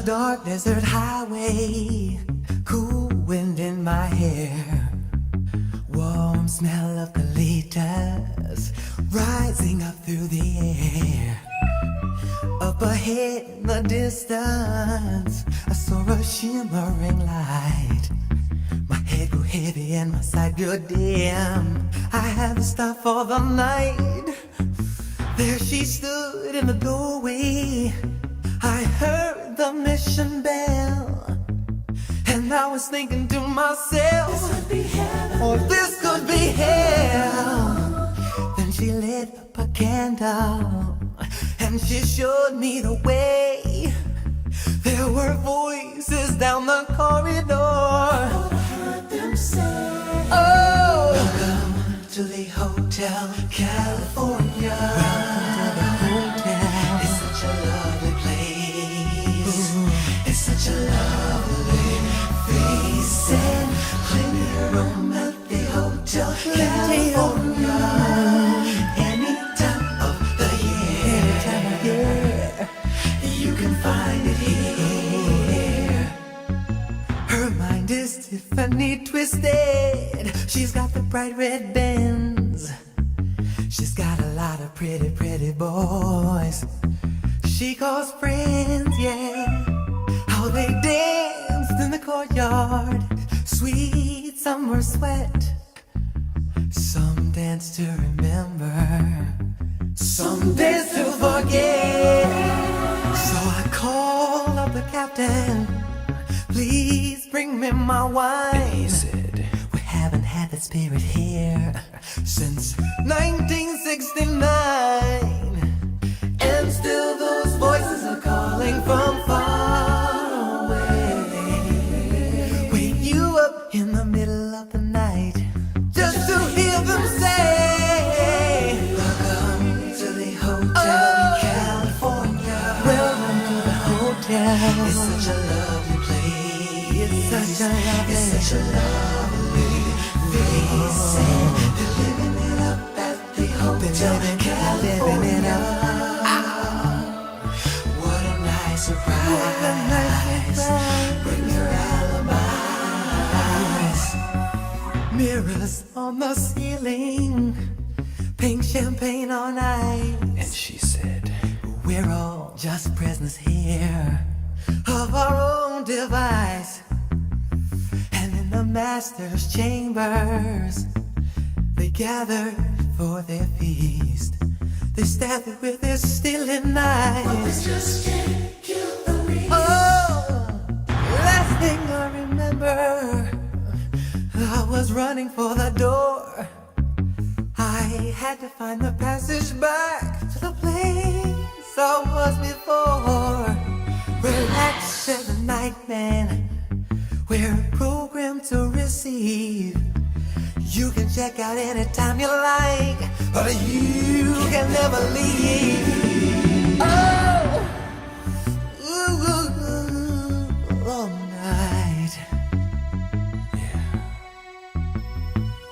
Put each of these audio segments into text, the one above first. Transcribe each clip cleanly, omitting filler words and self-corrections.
dark desert highway, cool wind in my hair, warm smell of colitas rising up through the air. Up ahead in the distance, I saw a shimmering light. My head grew heavy and my sight grew dim. I had to stop for the night. There she stood in the doorway. I heard the mission bell, and I was thinking to myself, this could be heaven, or this could be hell. Then she lit up a candle, and she showed me the way. There were voices down the corridor. I heard them say, oh, welcome to the Hotel California. Welcome to the hotel. It's such a lovely place. It's such a lovely face, and plenty of room at the Hotel California. Any time of the year, you can find it here. Her mind is Tiffany twisted. She's got the bright red Benz. She's got a lot of pretty, pretty boys. She calls friends, yeah. How they danced in the courtyard. Sweet summer sweat. Some dance to remember, some dance to forget. So I called up the captain, please bring me my wine. And he said, we haven't had that spirit here since 1969. And still those voices are calling from far away. Wake you up in the middle of the night just to hear them say, welcome to the Hotel California. Welcome to the hotel. It's such a lovely place. It's such a lovely place. And they're living it up at the Hotel California. What a nice surprise. Bring your alibis. Mirrors on the ceiling, pink champagne on ice. and she said, We're all just prisoners here of our own device. And in the master's chambers, they gathered for their feast. They stabbed it with their stealing eyes. Just can't kill the beast. Oh, last thing I remember, I was running for the door. I had to find the passage back to the place I was before. Relax, said the nightman. We're programmed to receive. You can check out anytime you like, but you can never leave. Oh, ooh, ooh, ooh, all night.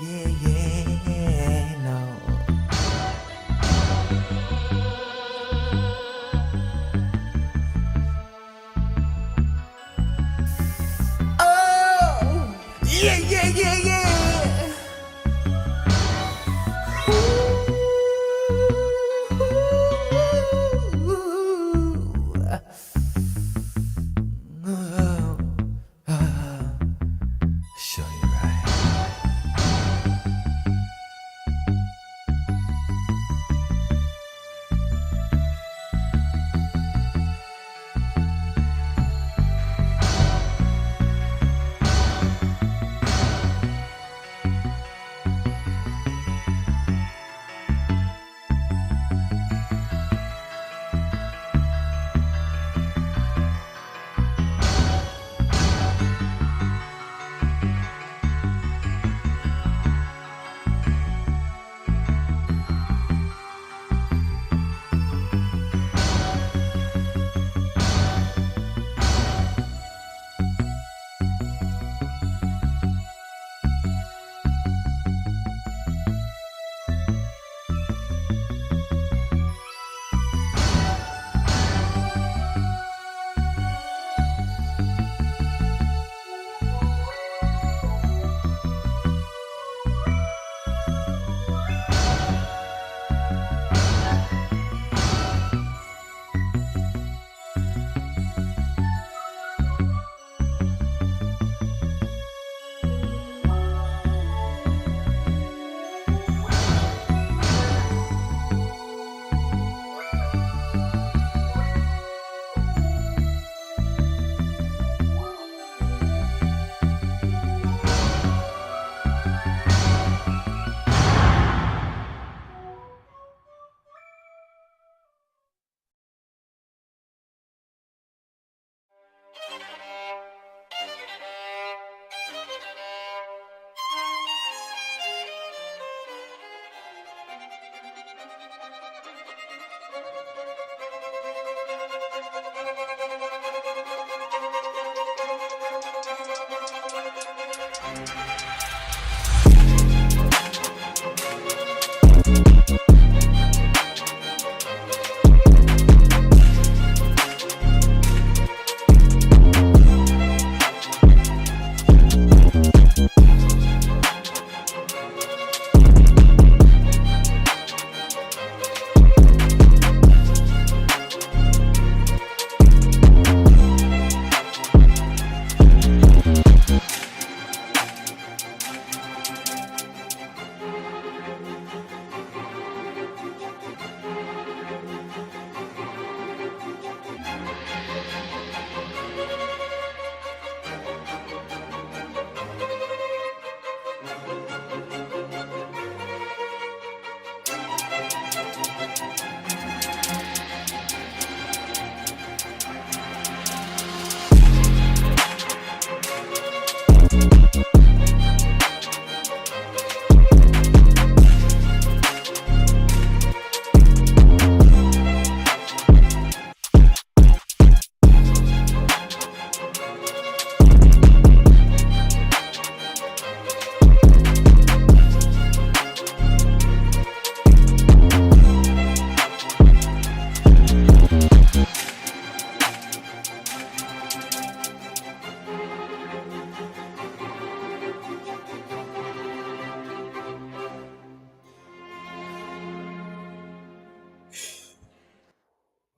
Yeah, yeah, no. Oh, yeah, yeah, yeah, yeah.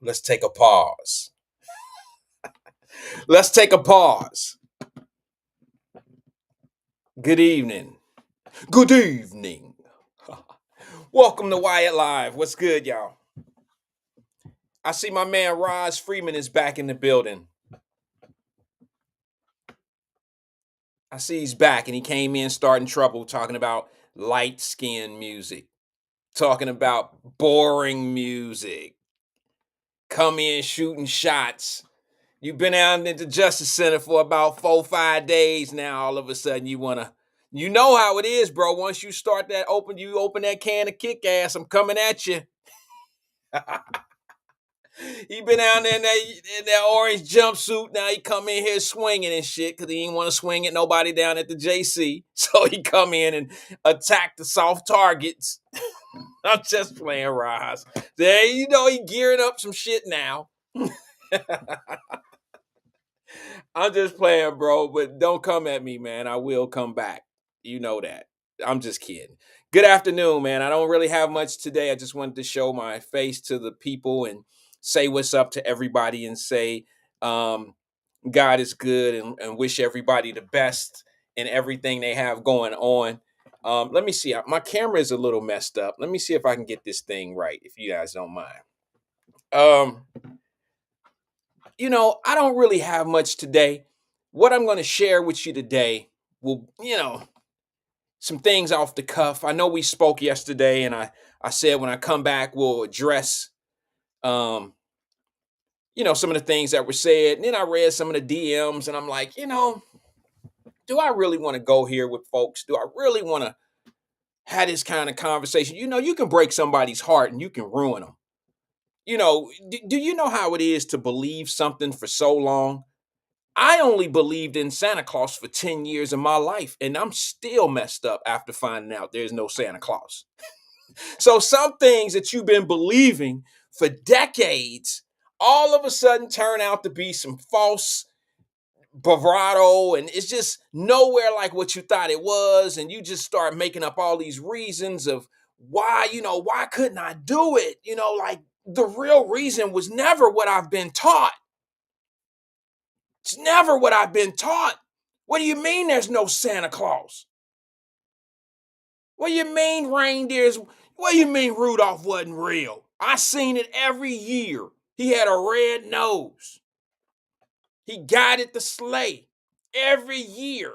Let's take a pause. Let's take a pause. Good evening. Good evening. Welcome to Wyatt Live. What's good, y'all? I see my man Roz Freeman is back in the building. I see he's back and he came in starting trouble talking about light skin music, talking about boring music, come in shooting shots. You've been out at the Justice Center for about 4-5 days now. All of a sudden, you know how it is, bro. Once you start you open that can of kick ass. I'm coming at you. He been out there in that orange jumpsuit. Now he come in here swinging and shit because he didn't want to swing at nobody down at the JC. So he come in and attack the soft targets. I'm just playing, Roz. There, you know he gearing up some shit now. I'm just playing, bro, but don't come at me, man. I will come back. You know that. I'm just kidding. Good afternoon, man. I don't really have much today. I just wanted to show my face to the people and say what's up to everybody and say God is good and wish everybody the best in everything they have going on. Let me see. My camera is a little messed up. Let me see if I can get this thing right, if you guys don't mind. I don't really have much today. What I'm going to share with you today will, some things off the cuff. I know we spoke yesterday, and I said when I come back, we'll address, some of the things that were said. And then I read some of the DMs, and I'm like, do I really want to go here with folks? Do I really want to have this kind of conversation? You can break somebody's heart and you can ruin them. Do you know how it is to believe something for so long? I only believed in Santa Claus for 10 years of my life, and I'm still messed up after finding out there's no Santa Claus. So some things that you've been believing for decades all of a sudden turn out to be some false bravado, and it's just nowhere like what you thought it was, and you just start making up all these reasons of why couldn't I do it? Like the real reason was never what I've been taught. It's never what I've been taught. What do you mean there's no Santa Claus? What do you mean reindeers? What do you mean Rudolph wasn't real? I seen it every year. He had a red nose. He guided the sleigh every year.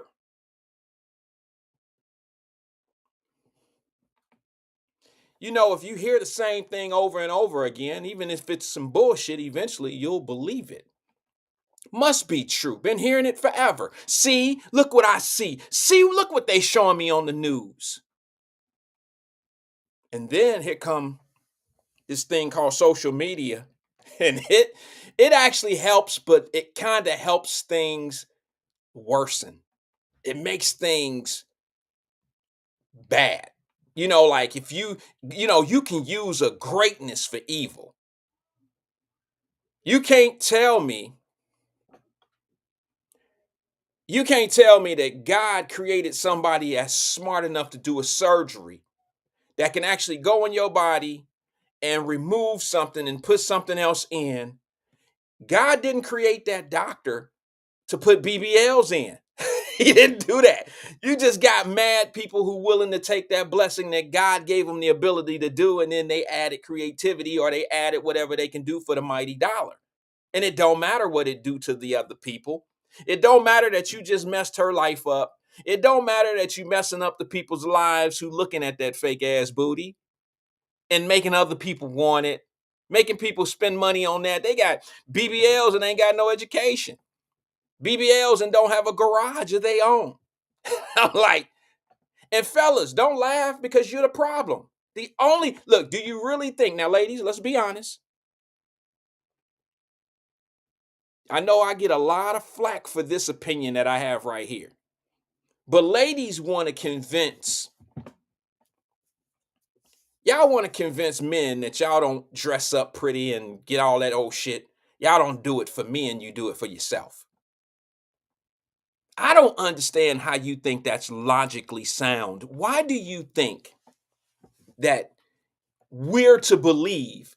If you hear the same thing over and over again, even if it's some bullshit, eventually you'll believe it. Must be true. Been hearing it forever. See, look what I see. See, look what they showing me on the news. And then here come this thing called social media. And it actually helps, but it kind of helps things worsen. It makes things bad. Like if you can use a greatness for evil. You can't tell me that God created somebody that's smart enough to do a surgery that can actually go in your body and remove something and put something else in. God didn't create that doctor to put BBLs in. He didn't do that. You just got mad people who willing to take that blessing that God gave them the ability to do, and then they added creativity or they added whatever they can do for the mighty dollar. And it don't matter what it do to the other people. It don't matter that you just messed her life up. It don't matter that you messing up the people's lives who looking at that fake ass booty and making other people want it, making people spend money on that. They got BBLs and ain't got no education. BBLs and don't have a garage of their own. I'm like, and fellas, don't laugh because you're the problem. Look, do you really think, now ladies, let's be honest. I know I get a lot of flack for this opinion that I have right here. But ladies want to y'all want to convince men that y'all don't dress up pretty and get all that old shit. Y'all don't do it for men, you do it for yourself. I don't understand how you think that's logically sound. Why do you think that we're to believe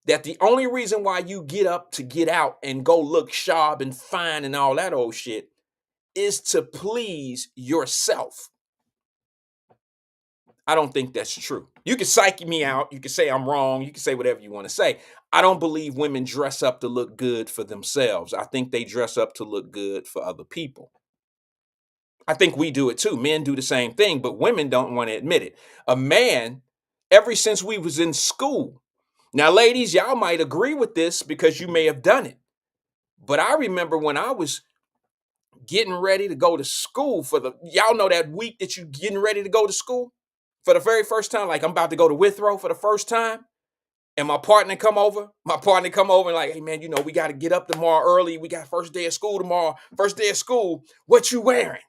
that the only reason why you get up to get out and go look sharp and fine and all that old shit is to please yourself. I don't think that's true. You can psych me out. You can say I'm wrong. You can say whatever you want to say. I don't believe women dress up to look good for themselves. I think they dress up to look good for other people. I think we do it too. Men do the same thing, but women don't want to admit it. A man, ever since we was in school. Now, ladies, y'all might agree with this because you may have done it. But I remember when I was getting ready to go to school y'all know that week that you getting ready to go to school for the very first time, like I'm about to go to Withrow for the first time. And my partner come over and like, hey man, we got to get up tomorrow early. We got first day of school tomorrow. First day of school. What you wearing?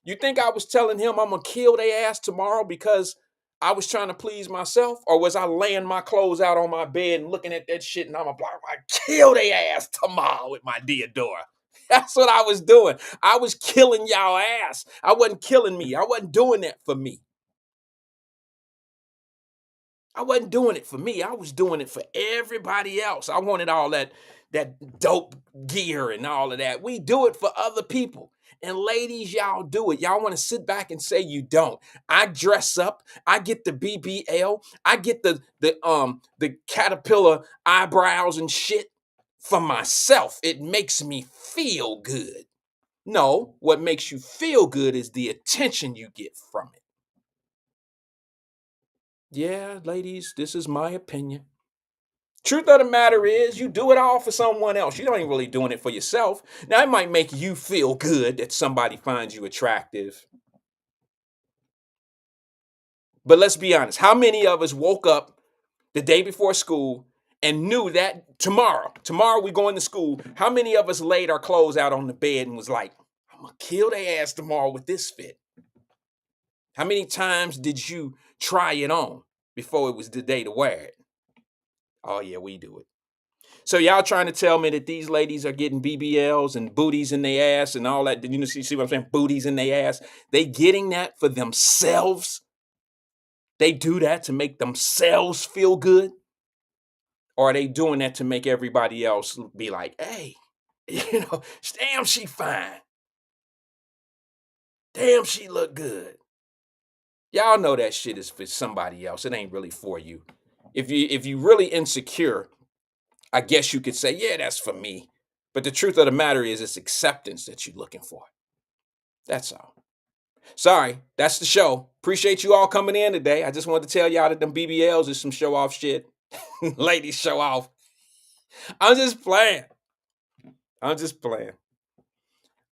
You think I was telling him I'm gonna kill their ass tomorrow because I was trying to please myself? Or was I laying my clothes out on my bed and looking at that shit and I'm gonna kill their ass tomorrow with my Diodora? That's what I was doing. I was killing y'all ass. I wasn't killing me. I wasn't doing that for me. I wasn't doing it for me. I was doing it for everybody else. I wanted all that dope gear and all of that. We do it for other people. And ladies, y'all do it. Y'all want to sit back and say you don't. I dress up. I get the BBL. I get the caterpillar eyebrows and shit for myself. It makes me feel good. No, what makes you feel good is the attention you get from it. Yeah, ladies, this is my opinion. Truth of the matter is, you do it all for someone else. You don't even really doing it for yourself. Now, it might make you feel good that somebody finds you attractive. But let's be honest. How many of us woke up the day before school and knew that tomorrow we going to school? How many of us laid our clothes out on the bed and was like, I'm going to kill their ass tomorrow with this fit? How many times did you try it on before it was the day to wear it? Oh, yeah, we do it. So y'all trying to tell me that these ladies are getting BBLs and booties in their ass and all that? You see what I'm saying? Booties in their ass. They getting that for themselves? They do that to make themselves feel good? Or are they doing that to make everybody else be like, hey, damn, she fine. Damn, she look good. Y'all know that shit is for somebody else. It ain't really for you. If you really insecure, I guess you could say, yeah, that's for me. But the truth of the matter is it's acceptance that you're looking for. That's all. Sorry, that's the show. Appreciate you all coming in today. I just wanted to tell y'all that them BBLs is some show off shit. Ladies show off. I'm just playing.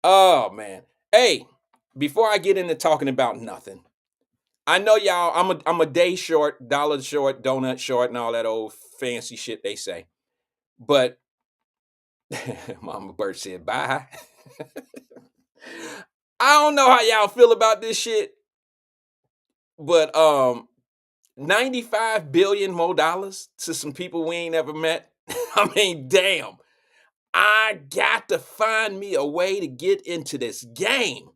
Oh, man. Hey, before I get into talking about nothing, I know y'all, I'm a day short, dollar short, donut short, and all that old fancy shit they say. But Mama Bird said bye. I don't know how y'all feel about this shit, but 95 billion more dollars to some people we ain't ever met. I mean, damn. I got to find me a way to get into this game.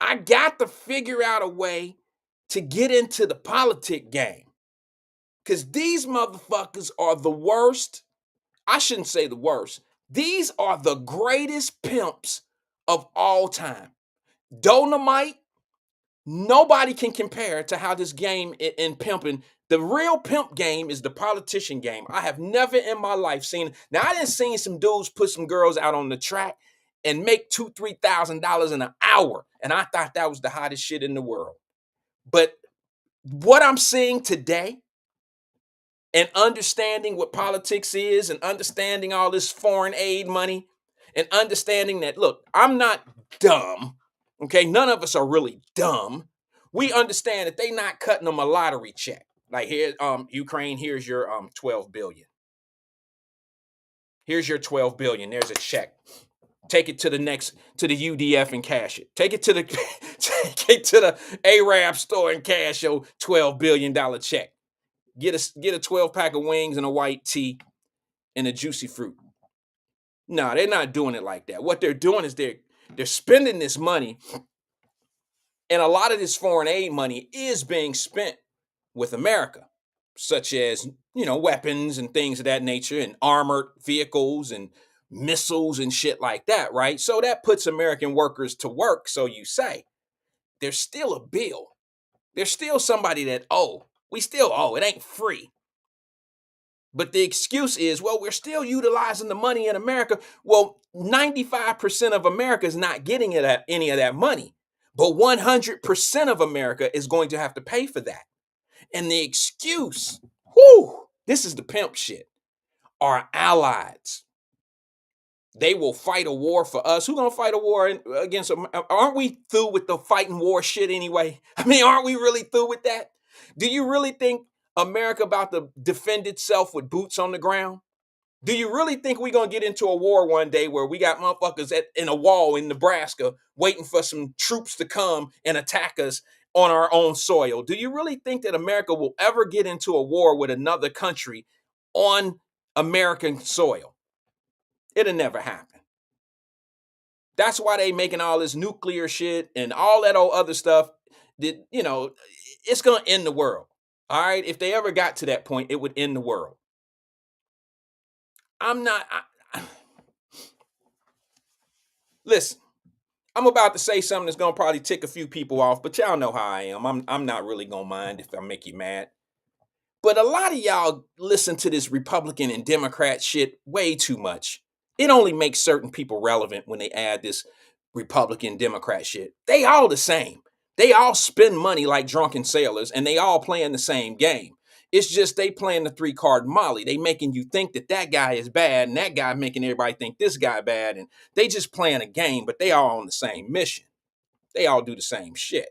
I got to figure out a way to get into the politic game. Because these motherfuckers are the worst. I shouldn't say the worst. These are the greatest pimps of all time. Dolomite, nobody can compare to how this game in pimping. The real pimp game is the politician game. I have never in my life seen. Now I didn't see some dudes put some girls out on the track and make $2,000-$3,000 in an hour, and I thought that was the hottest shit in the world. But what I'm seeing today, and understanding what politics is, and understanding all this foreign aid money, and understanding that, look, I'm not dumb. Okay, none of us are really dumb. We understand that they not cutting them a lottery check. Like here, Ukraine, here's your 12 billion. Here's your 12 billion. There's a check. Take it to the UDF and cash it. Take it to the Arab store and cash your $12 billion check. Get a 12 pack of wings and a white tea and a juicy fruit. No, they're not doing it like that. What they're doing is they're spending this money. And a lot of this foreign aid money is being spent with America, such as weapons and things of that nature and armored vehicles and missiles and shit like that, right? So that puts American workers to work, so you say. There's still a bill. There's still somebody that owe. We still owe. It ain't free. But the excuse is, well, we're still utilizing the money in America. Well, 95% of America is not getting any of that money. But 100% of America is going to have to pay for that. And the excuse, this is the pimp shit, are allies. They will fight a war for us. Who gonna fight a war against them? Aren't we through with the fighting war shit anyway? I mean, aren't we really through with that? Do you really think America about to defend itself with boots on the ground? Do you really think we're gonna get into a war one day where we got motherfuckers in a wall in Nebraska waiting for some troops to come and attack us on our own soil? Do you really think that America will ever get into a war with another country on American soil? It'll never happen. That's why they making all this nuclear shit and all that old other stuff that, it's going to end the world. All right. If they ever got to that point, it would end the world. Listen, I'm about to say something that's going to probably tick a few people off, but y'all know how I am. I'm not really going to mind if I make you mad. But a lot of y'all listen to this Republican and Democrat shit way too much. It only makes certain people relevant when they add this Republican Democrat shit. They all the same. They all spend money like drunken sailors and they all playing the same game. It's just they playing the 3-card Molly. They making you think that guy is bad and that guy making everybody think this guy bad. And they just playing a game, but they all on the same mission. They all do the same shit.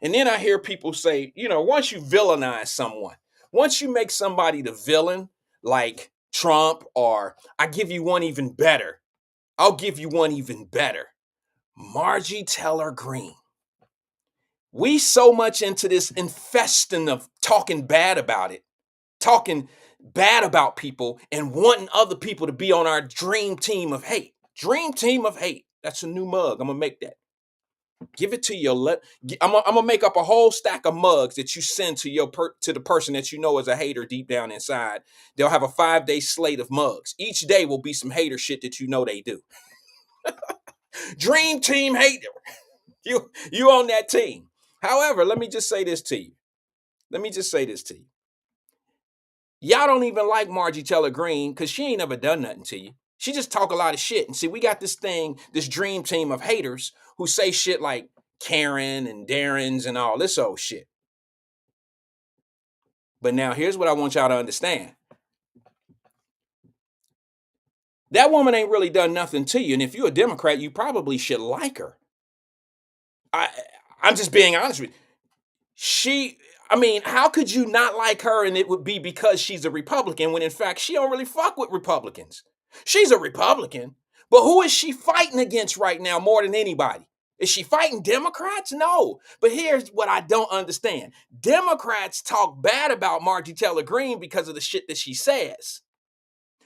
And then I hear people say, once you villainize someone, once you make somebody the villain, like Trump, or I give you one even better. I'll give you one even better. Margie Taylor Greene. We so much into this infesting of talking bad about it, talking bad about people and wanting other people to be on our dream team of hate. Dream team of hate. That's a new mug. I'm going to make that. Give it to your. I'm gonna make up a whole stack of mugs that you send to to the person that you know is a hater deep down inside. They'll have a 5-day slate of mugs. Each day will be some hater shit that you know they do. Dream team hater. You on that team. However, let me just say this to you. Y'all don't even like Margie Taylor Greene because she ain't never done nothing to you. She just talk a lot of shit. And see, we got this dream team of haters who say shit like Karen and Darren's and all this old shit. But now here's what I want y'all to understand. That woman ain't really done nothing to you. And if you're a Democrat, you probably should like her. I'm just being honest with you. How could you not like her and it would be because she's a Republican when in fact she don't really fuck with Republicans? She's a Republican, but who is she fighting against right now more than anybody? Is she fighting Democrats? No. But here's what I don't understand. Democrats talk bad about Margie Taylor Greene because of the shit that she says.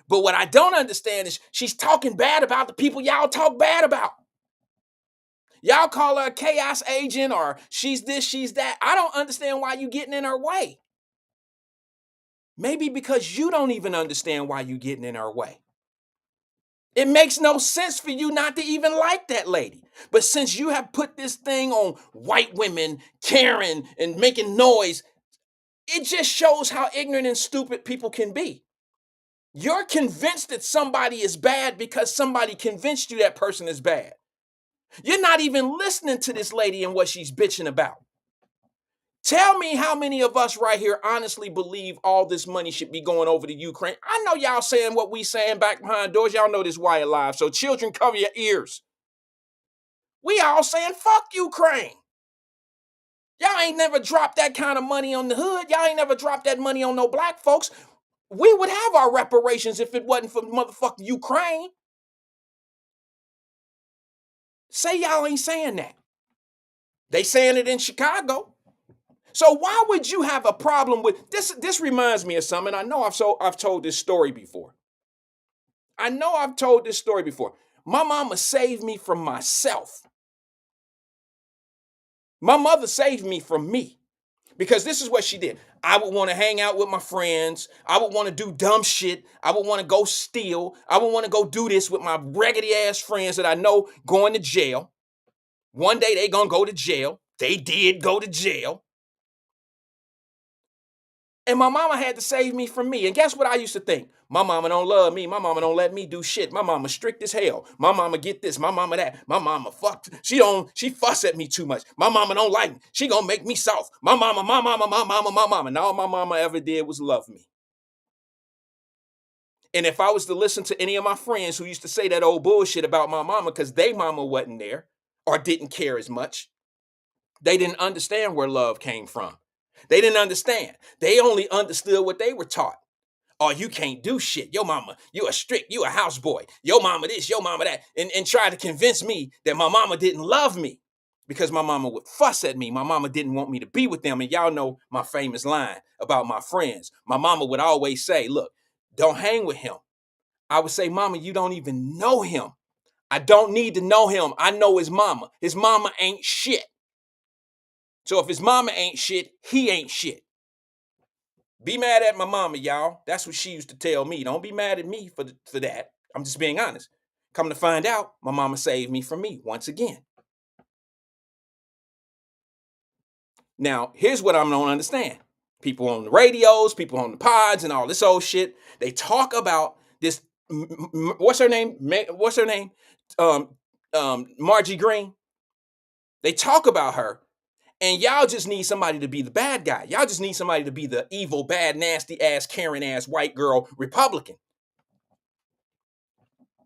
But what I don't understand is she's talking bad about the people y'all talk bad about. Y'all call her a chaos agent or she's this, she's that. I don't understand why you getting in her way. Maybe because you don't even understand why you getting in her way. It makes no sense for you not to even like that lady. But since you have put this thing on white women, Karen, and making noise, it just shows how ignorant and stupid people can be. You're convinced that somebody is bad because somebody convinced you that person is bad. You're not even listening to this lady and what she's bitching about. Tell me how many of us right here honestly believe all this money should be going over to Ukraine. I know y'all saying what we saying back behind doors. Y'all know this Wyatt live. So children, cover your ears. We all saying fuck Ukraine. Y'all ain't never dropped that kind of money on the hood. Y'all ain't never dropped that money on no black folks. We would have our reparations if it wasn't for motherfucking Ukraine. Say y'all ain't saying that. They saying it in Chicago. So why would you have a problem with this? This reminds me of something. I know I've told this story before. My mama saved me from myself. My mother saved me from me. Because this is what she did. I would want to hang out with my friends. I would want to do dumb shit. I would want to go steal. I would want to go do this with my raggedy ass friends that I know going to jail. One day they gonna go to jail. They did go to jail. And my mama had to save me from me. And guess what I used to think? My mama don't love me. My mama don't let me do shit. My mama strict as hell. My mama get this. My mama that. My mama fucked. She fuss at me too much. My mama don't like me. She gonna make me soft. My mama, my mama, my mama, my mama. And all my mama ever did was love me. And if I was to listen to any of my friends who used to say that old bullshit about my mama because they mama wasn't there or didn't care as much, they didn't understand where love came from. They didn't understand. They only understood what they were taught. Oh, you can't do shit. Your mama, you a strict, you a houseboy. Your mama this, your mama that. And try to convince me that my mama didn't love me because my mama would fuss at me. My mama didn't want me to be with them. And y'all know my famous line about my friends. My mama would always say, look, don't hang with him. I would say, mama, you don't even know him. I don't need to know him. I know his mama. His mama ain't shit. So if his mama ain't shit, he ain't shit. Be mad at my mama, y'all. That's what she used to tell me. Don't be mad at me for that. I'm just being honest. Come to find out, my mama saved me from me once again. Now, here's what I don't understand. People on the radios, people on the pods and all this old shit, they talk about this, what's her name? Margie Green. They talk about her. And y'all just need somebody to be the bad guy. Y'all just need somebody to be the evil, bad, nasty ass, Karen ass white girl Republican.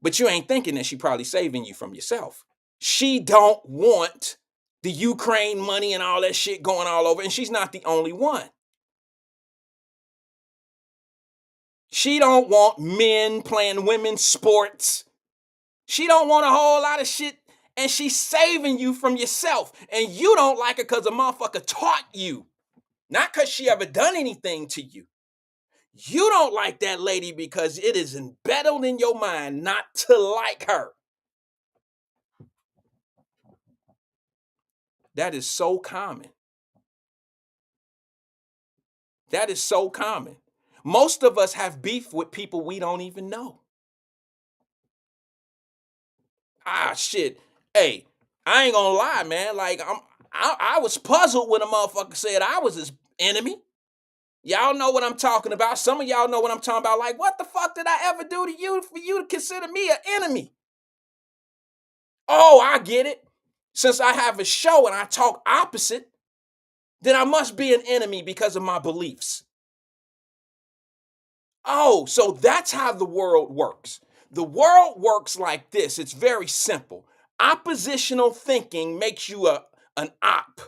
But you ain't thinking that she probably saving you from yourself. She don't want the Ukraine money and all that shit going all over. And she's not the only one. She don't want men playing women's sports. She don't want a whole lot of shit. And she's saving you from yourself. And you don't like her because a motherfucker taught you. Not because she ever done anything to you. You don't like that lady because it is embedded in your mind not to like her. That is so common. That is so common. Most of us have beef with people we don't even know. Shit. Hey, I ain't gonna lie, man. Like I was puzzled when a motherfucker said I was his enemy. Y'all know what I'm talking about. Some of y'all know what I'm talking about. Like, what the fuck did I ever do to you for you to consider me an enemy? Oh, I get it. Since I have a show and I talk opposite, then I must be an enemy because of my beliefs. Oh, so that's how the world works. The world works like this. It's very simple. Oppositional thinking makes you an op.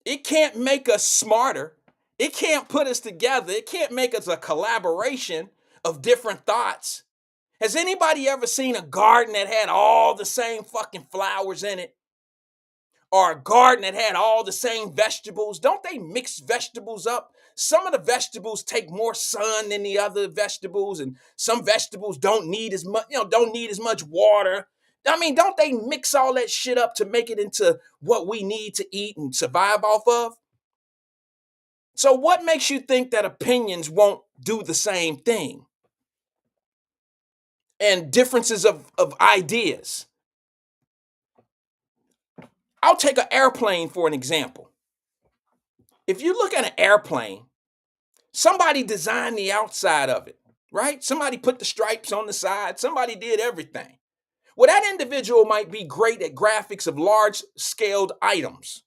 It can't make us smarter. It can't put us together. It can't make us a collaboration of different thoughts. Has anybody ever seen a garden that had all the same fucking flowers in it? Or a garden that had all the same vegetables? Don't they mix vegetables up? Some of the vegetables take more sun than the other vegetables, and some vegetables don't need as much water. I mean, don't they mix all that shit up to make it into what we need to eat and survive off of? So what makes you think that opinions won't do the same thing? And differences of ideas. I'll take an airplane for an example. If you look at an airplane, somebody designed the outside of it, right? Somebody put the stripes on the side. Somebody did everything. Well, that individual might be great at graphics of large-scaled items,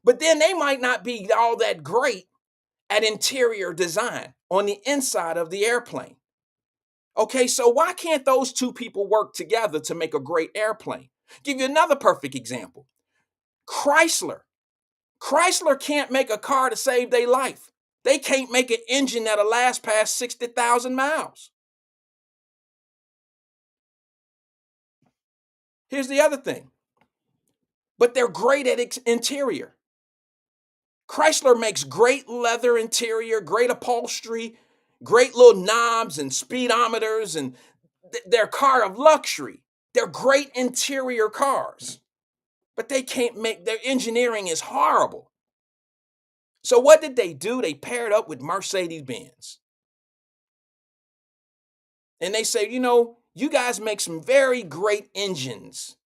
but then they might not be all that great at interior design on the inside of the airplane. Okay, so why can't those two people work together to make a great airplane? Give you another perfect example. Chrysler. Chrysler can't make a car to save their life. They can't make an engine that'll last past 60,000 miles. Here's the other thing. But they're great at interior. Chrysler makes great leather interior, great upholstery, great little knobs and speedometers, and they're a car of luxury. They're great interior cars. but they can't make, their engineering is horrible. So what did they do? They paired up with Mercedes-Benz. And they say, you guys make some very great engines,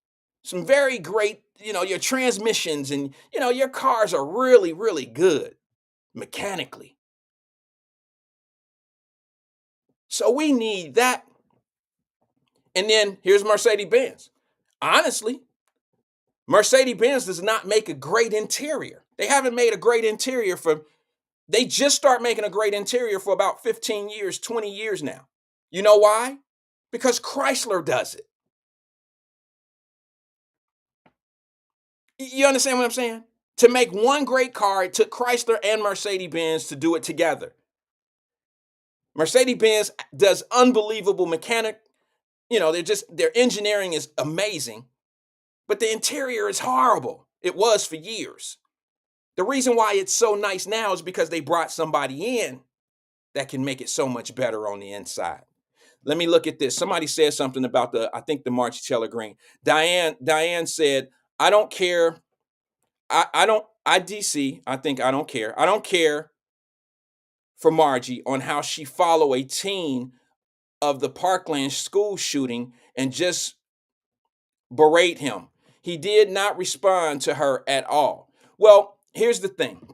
some very great, your transmissions, and, your cars are really, really good mechanically. So we need that. And then here's Mercedes-Benz. Honestly, Mercedes-Benz does not make a great interior. They haven't made a great interior they just start making a great interior for about 15 years, 20 years now. You know why? Because Chrysler does it. You understand what I'm saying? To make one great car, it took Chrysler and Mercedes-Benz to do it together. Mercedes-Benz does unbelievable mechanic. Their engineering is amazing, but the interior is horrible. It was for years. The reason why it's so nice now is because they brought somebody in that can make it so much better on the inside. Let me look at this. Somebody said something about I think the Marcella Green. Diane said, I don't care. I don't, IDC, I think I don't care. I don't care for Margie on how she follow a teen of the Parkland school shooting and just berate him. He did not respond to her at all. Well, here's the thing.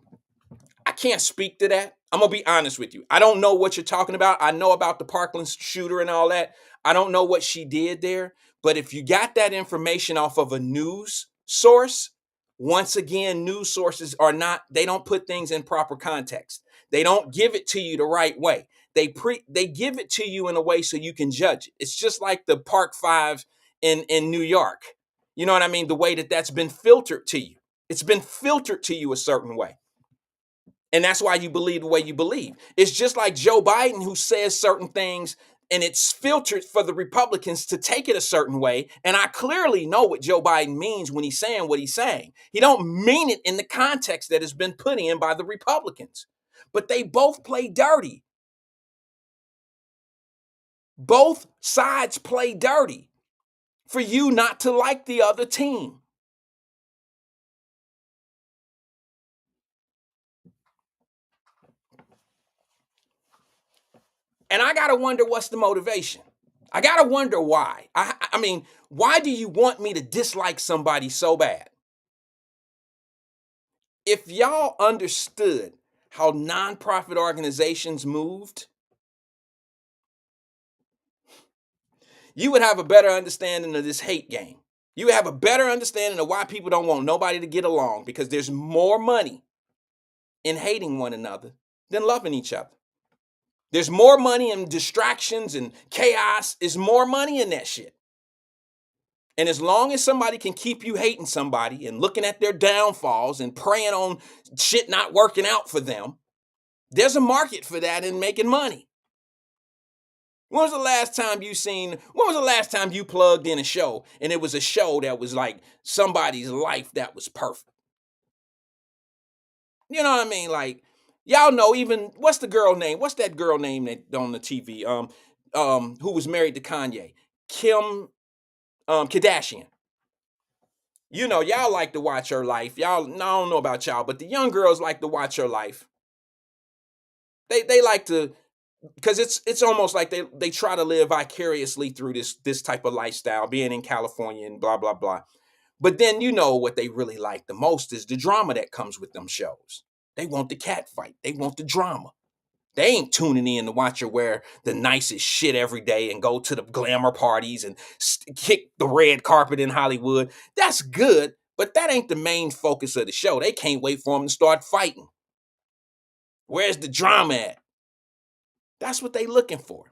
I can't speak to that. I'm going to be honest with you. I don't know what you're talking about. I know about the Parkland shooter and all that. I don't know what she did there. But if you got that information off of a news source, once again, news sources they don't put things in proper context. They don't give it to you the right way. They give it to you in a way so you can judge it. It's just like the Park 5 in New York. You know what I mean? The way that's been filtered to you. It's been filtered to you a certain way. And that's why you believe the way you believe. It's just like Joe Biden, who says certain things and it's filtered for the Republicans to take it a certain way. And I clearly know what Joe Biden means when he's saying what he's saying. He don't mean it in the context that has been put in by the Republicans. But they both play dirty. Both sides play dirty for you not to like the other team. And I got to wonder what's the motivation. I got to wonder why. I mean, why do you want me to dislike somebody so bad? If y'all understood how nonprofit organizations moved, you would have a better understanding of this hate game. You would have a better understanding of why people don't want nobody to get along, because there's more money in hating one another than loving each other. There's more money in distractions and chaos. There's more money in that shit. And as long as somebody can keep you hating somebody and looking at their downfalls and preying on shit not working out for them, there's a market for that and making money. When was the last time you plugged in a show and it was a show that was like somebody's life that was perfect? You know what I mean? Like, y'all know, even, what's the girl name? What's that girl name that on the TV? Who was married to Kanye? Kim Kardashian. You know, y'all like to watch her life. Y'all, I don't know about y'all, but the young girls like to watch her life. They like to, because it's almost like they try to live vicariously through this type of lifestyle, being in California and blah, blah, blah. But then you know what they really like the most is the drama that comes with them shows. They want the cat fight. They want the drama. They ain't tuning in to watch her wear the nicest shit every day and go to the glamour parties and kick the red carpet in Hollywood. That's good, but that ain't the main focus of the show. They can't wait for them to start fighting. Where's the drama at? That's what they looking for.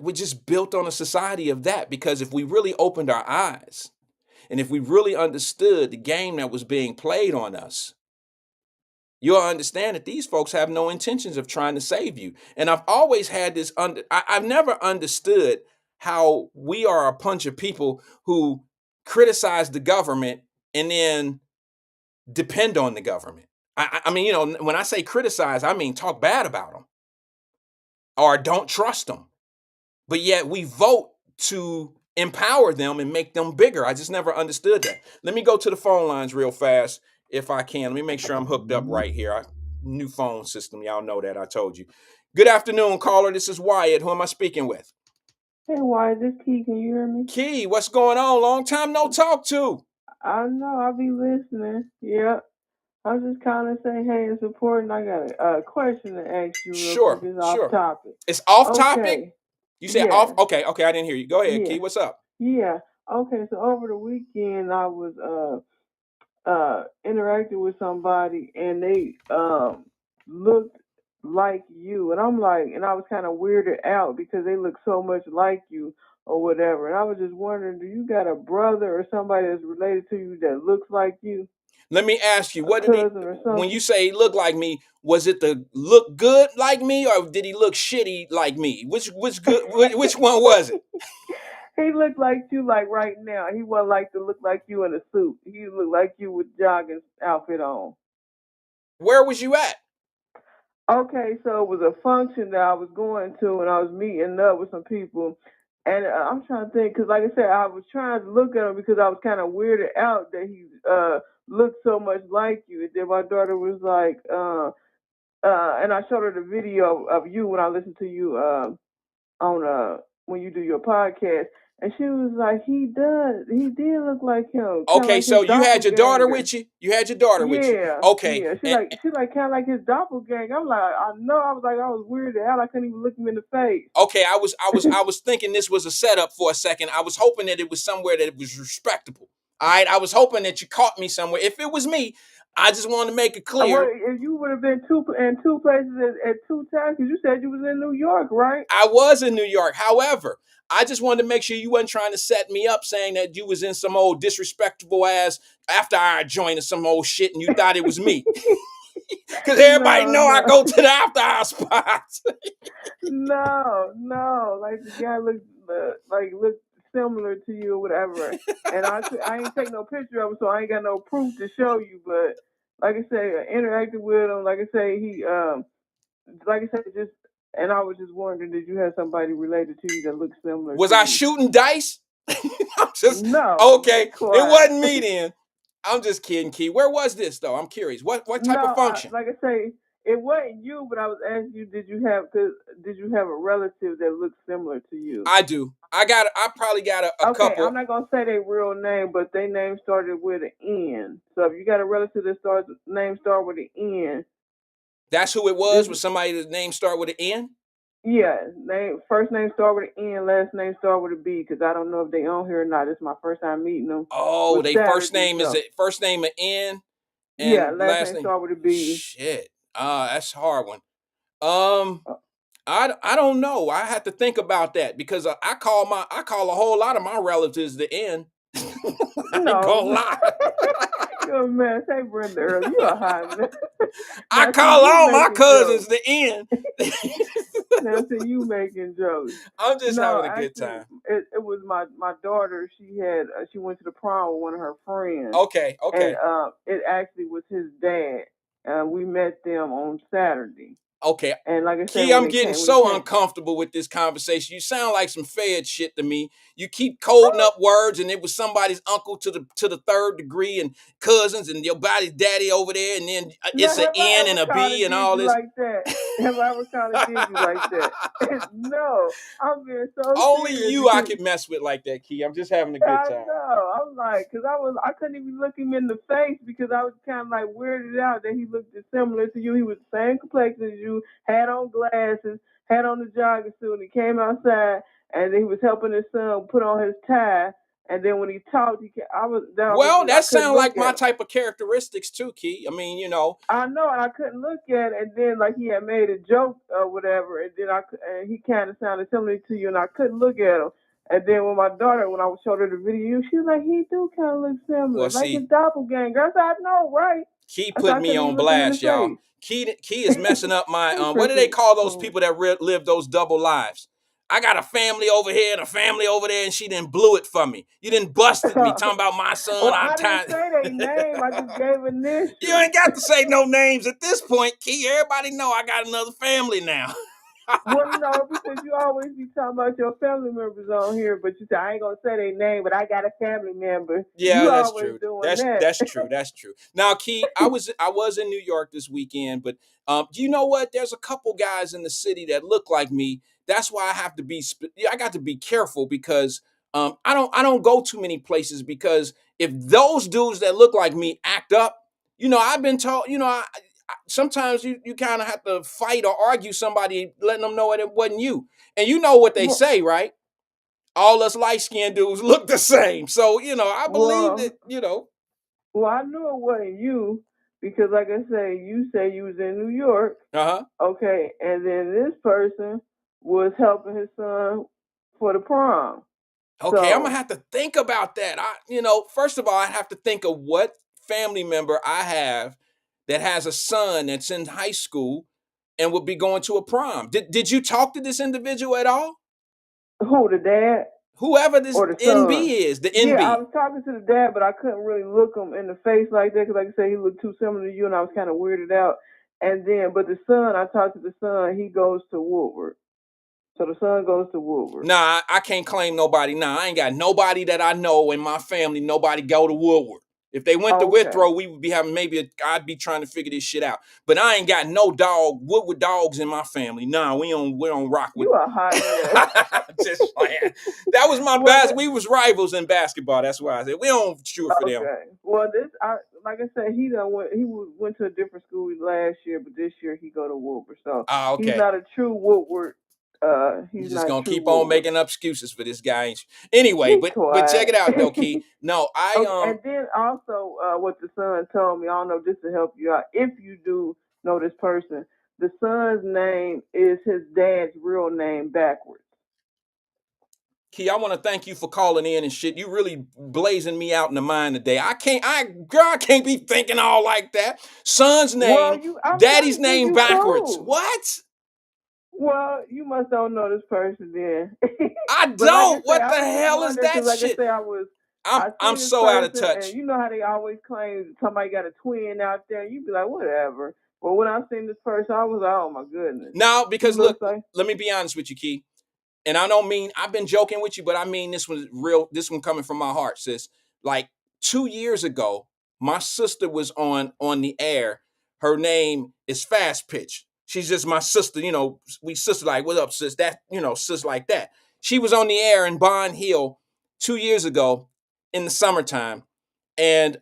We're just built on a society of that, because if we really opened our eyes and if we really understood the game that was being played on us, you'll understand that these folks have no intentions of trying to save you. And I've always had this I've never understood how we are a bunch of people who criticize the government and then depend on the government. I mean, you know, when I say criticize, I mean talk bad about them or don't trust them. But yet we vote to empower them and make them bigger. I just never understood that. Let me go to the phone lines real fast if I can. Let me make sure I'm hooked up right here. New phone system. Y'all know that. I told you. Good afternoon, caller. This is Wyatt. Who am I speaking with? Hey, why this Key? Can you hear me? Key, what's going on? Long time no talk to. I know I'll be listening. Yep. I was just kind of saying, hey, it's important. I got a question to ask you real quick. Sure, It's off sure. topic. It's off topic? Okay. You said off? Yes. Okay, okay. I didn't hear you. Go ahead, Yeah. Key. What's up? Yeah. Okay. So over the weekend, I was interacting with somebody, and they looked like you, and I'm like, and I was kind of weirded out because they look so much like you or whatever, and I was just wondering, do you got a brother or somebody that's related to you that looks like you, Let me ask you, a what did he, cousin or when you something? say he looked like me, was it the look good like me or did he look shitty like me? Which good which one was it? He looked like you, like right now. He wasn't like to look like you in a suit. He looked like you with jogging outfit on. Where was you at? Okay, so it was a function that I was going to, and I was meeting up with some people. And I'm trying to think, because like I said, I was trying to look at him because I was kind of weirded out that he looked so much like you. And then my daughter was like, and I showed her the video of you when I listened to you on when you do your podcast. And she was like, he did look like him, kind of Okay, like his so you had your daughter doppelganger. with you? You had your daughter with you. Yeah, Okay. yeah. She like kind of like his doppelganger. I'm like, I know. I was like, I was weirded out. I couldn't even look him in the face. Okay, I was thinking this was a setup for a second. I was hoping that it was somewhere that it was respectable. All right, I was hoping that you caught me somewhere. If it was me, I just wanted to make it Well, clear. if you would have been two places at two times, because you said you was in New York, right? I was in New York. However, I just wanted to make sure you wasn't trying to set me up saying that you was in some old disrespectable ass after hour joint or some old shit and you thought it was me. Because everybody No, know I no, go to the after hour spots. no. Like the guy looked similar to you or whatever. And I ain't take no picture of him, so I ain't got no proof to show you. But like I say, I interacted with him. Like I say, he like I said, just and I was just wondering, did you have somebody related to you that looks similar Was to I you? shooting dice? I'm just No, be okay. It quiet. wasn't me then. I'm just kidding, Key. Where was this though? I'm curious. What type of No, function? like I say, it wasn't you, but I was asking you, did you have a relative that looks similar to you? I do. I probably got a Okay, I'm couple. not gonna say their real name, but their name started with an N. So if you got a relative that start with an N, That's who it this was somebody that name start with an N? yeah, name first name start with an N, last name start with a B. Because I don't know if they on here or not. It's my first time meeting them. Oh, Was they first Saturday, name is so a first name an N yeah, and last last name name. start with a B. Shit. That's a hard one. Um, Uh, I don't know. I have to think about that because I call a whole lot of my relatives the N. I ain't no, gonna lie. you're a mess. Hey, Brenda Earl, you a hot mess. I Now see call you all my making cousins jokes. the N. Now see you making jokes. I'm just No, having a good actually, time. it was my daughter. She went to the prom with one of her friends, Okay, and okay. it actually was his dad. We met them on Saturday, Okay. and like I said, Key, I'm getting when he so came, uncomfortable with this conversation. You sound like some Fed shit to me. You keep coding up words, and it was somebody's uncle to the third degree, and cousins, and your body's daddy over there, and then now it's an have I N ever and a kind B of and did all you this. like that? Have I ever kind of did you like that? No, I'm being so Only serious you I because could mess with like that, Key. I'm just having a good I time. know. I'm like, cause I couldn't even look him in the face because I was kind of like weirded out that he looked similar to you. He was the same complexion as you, had on glasses, had on the jogging suit, and he came outside and he was helping his son put on his tie. And then when he talked, Well, I that couldn't sounds look like my at him. type of characteristics too, Key. I mean, I know, and I couldn't look at it. And then like he had made a joke or whatever, and then and he kind of sounded similar to you, and I couldn't look at him. And then when my daughter, when I showed her the video, she was like, he do kind of look well, similar, like his see, doppelganger. I said, I know, right? Key I said, put I me couldn't on even look him in the blast, y'all. face. Key is messing up my I'm what do they freaking call those fool. people that live those double lives? I got a family over here and a family over there, and she didn't blew it for me. You didn't busted me talking about my son. Well, I'm I didn't tired. say their name. I just gave You initials. ain't got to say no names at this point, Key. Everybody know I got another family now. Well, no, because you always be talking about your family members on here, but you say I ain't gonna say their name, but I got a family member. Yeah, You that's always true. doing That's that. that's true. That's true. Now, Key, I was in New York this weekend, but you know what? There's a couple guys in the city that look like me. That's why I have to be. Yeah, I got to be careful because I don't go too many places because if those dudes that look like me act up, I've been told, sometimes you kind of have to fight or argue somebody, letting them know that it wasn't you. And you know what they Well, say, right? All us light skinned dudes look the same. So, I believe well, that. well, I knew it wasn't you because, like I say you was in New York, Uh-huh. okay, and then this person was helping his son for the prom. Okay, I'm gonna So have to think about that. First of all, I have to think of what family member I have that has a son that's in high school and would be going to a prom. Did you talk to this individual at all? who, the dad Whoever this or the son? NB is, the Yeah, I NB. was talking to the dad, but I couldn't really look him in the face like that because, like I said, he looked too similar to you, and I was kind of weirded out. And then, but the son, I talked to the son. He goes to Woodward, so the son goes to Woodward. Nah, I can't claim nobody. Nah, I ain't got nobody that I know in my family. Nobody go to Woodward. If they went to Okay, Withrow, we would be having I'd be trying to figure this shit out. But I ain't got no Woodward dogs in my family. Nah, we don't rock with. you a hot mess. Just playing. That was my Well, best. We was rivals in basketball. That's why I said we don't shoot for them. okay. Well, like I said, went to a different school last year, but this year he go to Woodward. So Ah, he's okay. not a true Woodward. You He's just not gonna true keep on Woodward. making up excuses for this guy. Anyway, Be but check quiet. it out though, Key. No, Okay, and then also what the son told me, I don't know, just to help you out, if you do know this person, the son's name is his dad's real name backwards. Key, I want to thank you for calling in and shit. You really blazing me out in the mind today. Girl, I can't be thinking all like that. Son's Well, name, I'm trying daddy's to think name you backwards. cool. What? Well, you must don't know this person then. I But like I don't. say, What I the was just hell is wondering because, that like I shit? say, I'm I I'm seen this so out of person, and touch. you know how they always claim somebody got a twin out there, and you be like, whatever. But when I seen this person, I was like, oh my goodness, Now, he because look, looks like. let me be honest with you, Key. And I don't mean I've been joking with you, but I mean this was real. This one coming from my heart, sis. Like 2 years ago, my sister was on the air. Her name is Fast Pitch. She's just my sister. We sister like, what up, sis? That sis like that. She was on the air in Bond Hill 2 years ago in the summertime, and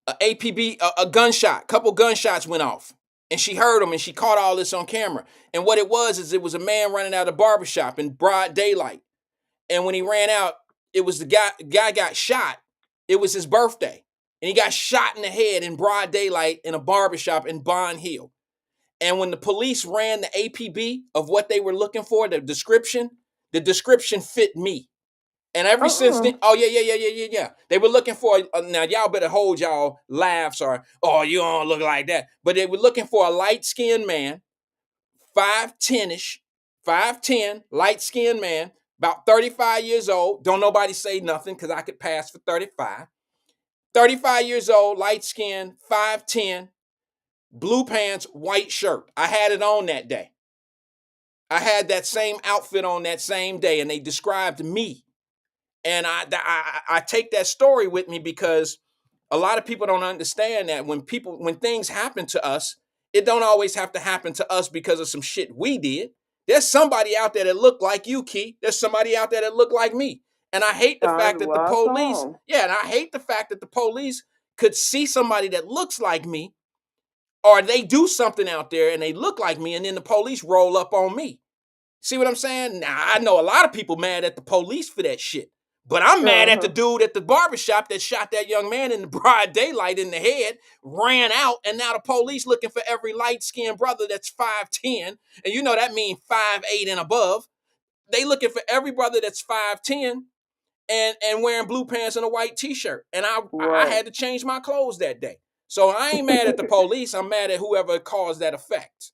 a APB, a gunshot, couple gunshots went off. And she heard them and she caught all this on camera. And what it was is it was a man running out of the barbershop in broad daylight. And when he ran out, it was the guy got shot. It was his birthday. And he got shot in the head in broad daylight in a barbershop in Bond Hill. And when the police ran the APB of what they were looking for, the description fit me. And ever since then, Uh-uh. oh yeah. They were looking for now. Y'all better hold y'all laughs or oh you don't look like that. But they were looking for a light skinned man, 5'10 ish, 5'10, light skinned man, about 35 years old. Don't nobody say nothing because I could pass for 35. 35 years old, light skinned, 5'10, blue pants, white shirt. I had it on that day. I had that same outfit on that same day, and they described me. And I take that story with me because a lot of people don't understand that when things happen to us, it don't always have to happen to us because of some shit we did. There's somebody out there that look like you, Key. There's somebody out there that look like me. And I hate the Kind fact of that what the I police, saw him. yeah, and I hate the fact that the police could see somebody that looks like me, or they do something out there and they look like me, and then the police roll up on me. See what I'm saying? Now, I know a lot of people mad at the police for that shit. But I'm mad at the Uh-huh. dude at the barbershop that shot that young man in the broad daylight in the head, ran out, and now the police looking for every light-skinned brother that's 5'10", and you know that means 5'8" and above. They looking for every brother that's 5'10" and wearing blue pants and a white t-shirt. And I Right. had to change my clothes that day. So I ain't mad at the police. I'm mad at whoever caused that effect.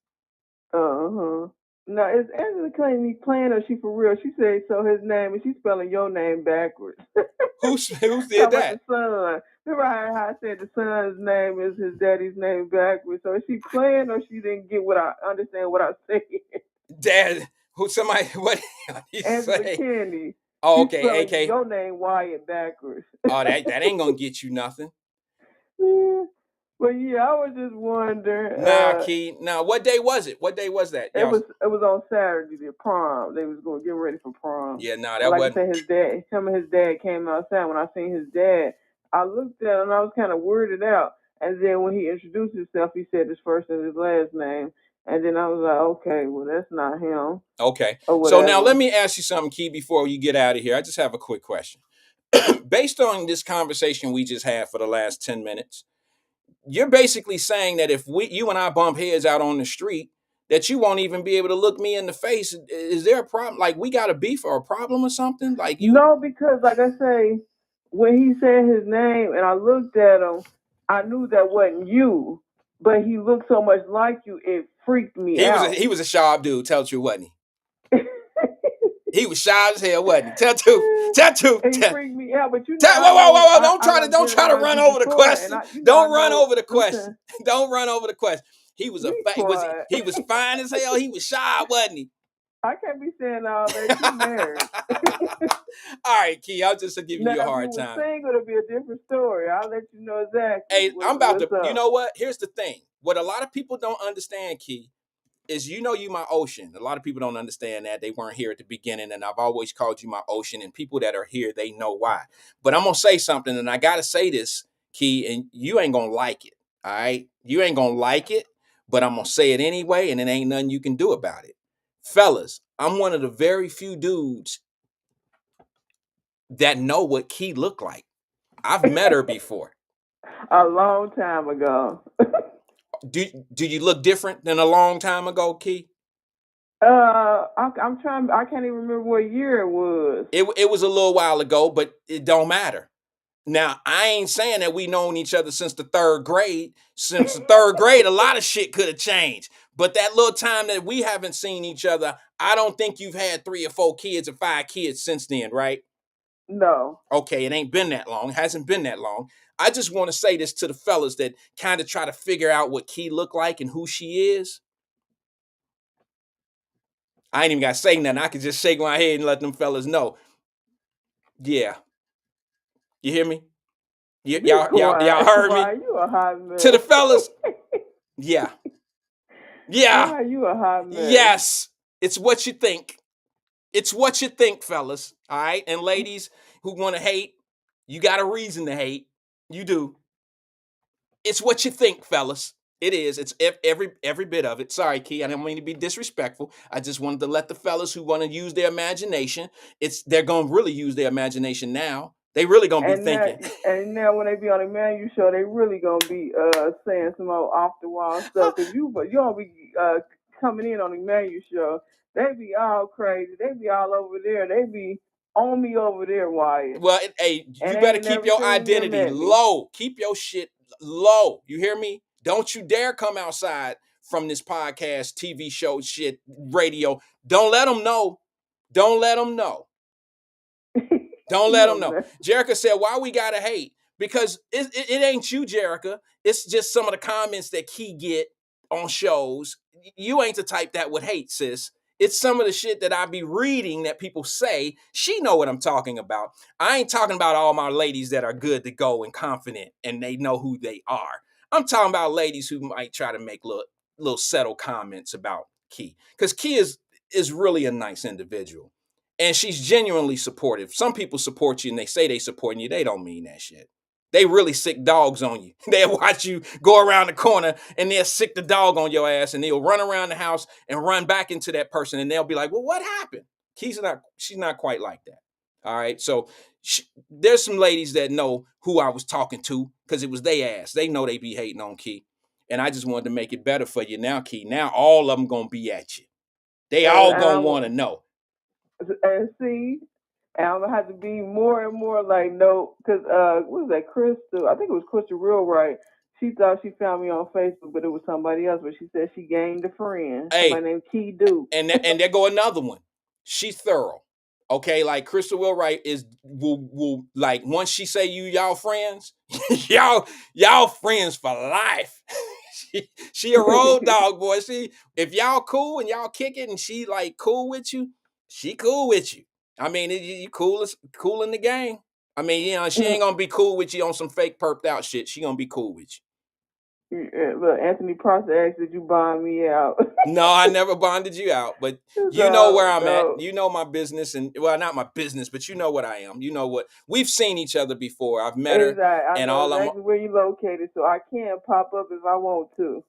Uh-huh. No, is Angela claiming he playing or she for real? She said so. His name and she's spelling your name backwards. Who did Talking about the that? son. Remember how I said the son's name is his daddy's name backwards? So is she playing or she didn't get what I understand what I said? Dad, who somebody what he Angela say? Kennedy. Oh, She's okay, spelling AK. your name Wyatt backwards. Oh, that ain't gonna get you nothing. Yeah. But yeah, I was just wondering. Nah, Key. Now, what day was it? What day was that? It Y'all. was on Saturday, the prom. They was going to get ready for prom. Yeah, nah, But that like I wasn't. said, him and his dad came outside. When I seen his dad, I looked at him and I was kind of weirded out. And then when he introduced himself, he said his first and his last name. And then I was like, okay, well that's not him Okay. or So now let whatever. me ask you something, Key, before you get out of here. I just have a quick question. Based on this conversation we just had for the last 10 minutes, you're basically saying that if you and I bump heads out on the street, that you won't even be able to look me in the face. Is there a problem? Like we got a beef or a problem or something? Like you No, because like I say, when he said his name and I looked at him, I knew that wasn't you. But he looked so much like you, it freaked me out. he was a sharp dude, tell the truth, wasn't he? He was sharp as hell, wasn't he? Tell the truth. Tell the truth. And he freaked me out. But you know, Whoa, I whoa, know whoa, whoa. Don't I try to done don't been try to around run you over the before, and question. I Don't run know. over the question. Listen, Don't run over the question. He was be quiet. he was fine as hell. He was shy, wasn't he? I can't be saying all that. You married. All right, Key. I'll just giving Now, you a if you hard were time. single, it'll be a different story. I'll let you know exactly Hey, I'm about to. what's You up. know what? Here's the thing. What a lot of people don't understand, Key, is you my ocean. A lot of people don't understand that. They weren't here at the beginning, and I've always called you my ocean. And people that are here, they know why. But I'm gonna say something, and I gotta say this, Key, and you ain't gonna like it. All right, you ain't gonna like it, but I'm gonna say it anyway, and it ain't nothing you can do about it, fellas. I'm one of the very few dudes that know what Key looked like. I've met her before. A long time ago. Do you look different than a long time ago, Key? I'm trying. I can't even remember what year it was. It was a little while ago, but it don't matter. Now, I ain't saying that we known each other since the third grade. Since the third grade, a lot of shit could have changed. But that little time that we haven't seen each other, I don't think you've had 3 or 4 kids or 5 kids since then, right? No. Okay, it ain't been that long. It hasn't been that long. I just want to say this to the fellas that kind of try to figure out what Key look like and who she is. I ain't even got to say nothing. I can just shake my head and let them fellas know. Yeah. You hear me? Be Y'all quiet. heard me? Why you a hot To the mess? fellas, yeah. Yeah. Why you a hot mess? Yes. It's what you think. It's what you think, fellas. All right. And ladies who want to hate, you got a reason to hate. You do. It's what you think, fellas. It is. It's every bit of it. Sorry, Key. I didn't mean to be disrespectful. I just wanted to let the fellas who want to use their imagination. They're gonna really use their imagination now. They really gonna be And now, thinking. and now when they be on the menu show, they really gonna be saying some more off the wall stuff because you don't be coming in on the menu show. They be all crazy. They be all over there. They be on me over there, Wyatt. Well, hey, And you they better ain't keep never your seen them identity at me. low. Keep your shit low. You hear me? Don't you dare come outside from this podcast, TV show, shit, radio. Don't let them know. Don't let them know. Don't let You a them know. mess. Jerica said, why we gotta hate? Because it ain't you, Jerica. It's just some of the comments that Key get on shows. You ain't the type that would hate, sis. It's some of the shit that I be reading that people say. She know what I'm talking about. I ain't talking about all my ladies that are good to go and confident and they know who they are. I'm talking about ladies who might try to make little subtle comments about Key. Because Key is really a nice individual. And she's genuinely supportive. Some people support you and they say they supporting you. They don't mean that shit. They really sick dogs on you. They'll watch you go around the corner and they'll sick the dog on your ass and they'll run around the house and run back into that person and they'll be like, well, what happened? She's not quite like that. All right. So there's some ladies that know who I was talking to because it was they ass. They know they be hating on Key. And I just wanted to make it better for you now, Key. Now all of them going to be at you. They And, all and going to I'm want to know. and see, and I'm gonna have to be more and more like no, because what was that, Crystal? I think it was Crystal Real Right. She thought she found me on Facebook, but it was somebody else. But she said she gained a friend, Hey, somebody named Key Duke. and there go another one. She's thorough. Okay, like Crystal Wright will like once she say y'all friends, y'all friends for life. she a road dog, boy. See, if y'all cool and y'all kick it and she like cool with you, she cool with you. I mean, you cool in the game. I mean, she ain't gonna be cool with you on some fake perked out shit. She gonna be cool with you. But Anthony Prosser asked, "Did you bond me out?" No, I never bonded you out, but you know No, where I'm at. no. You know my business, and well, not my business, but you know what I am. You know what we've seen each other before. I've met her, Exactly. I and know all I'm exactly where you located, so I can pop up if I want to.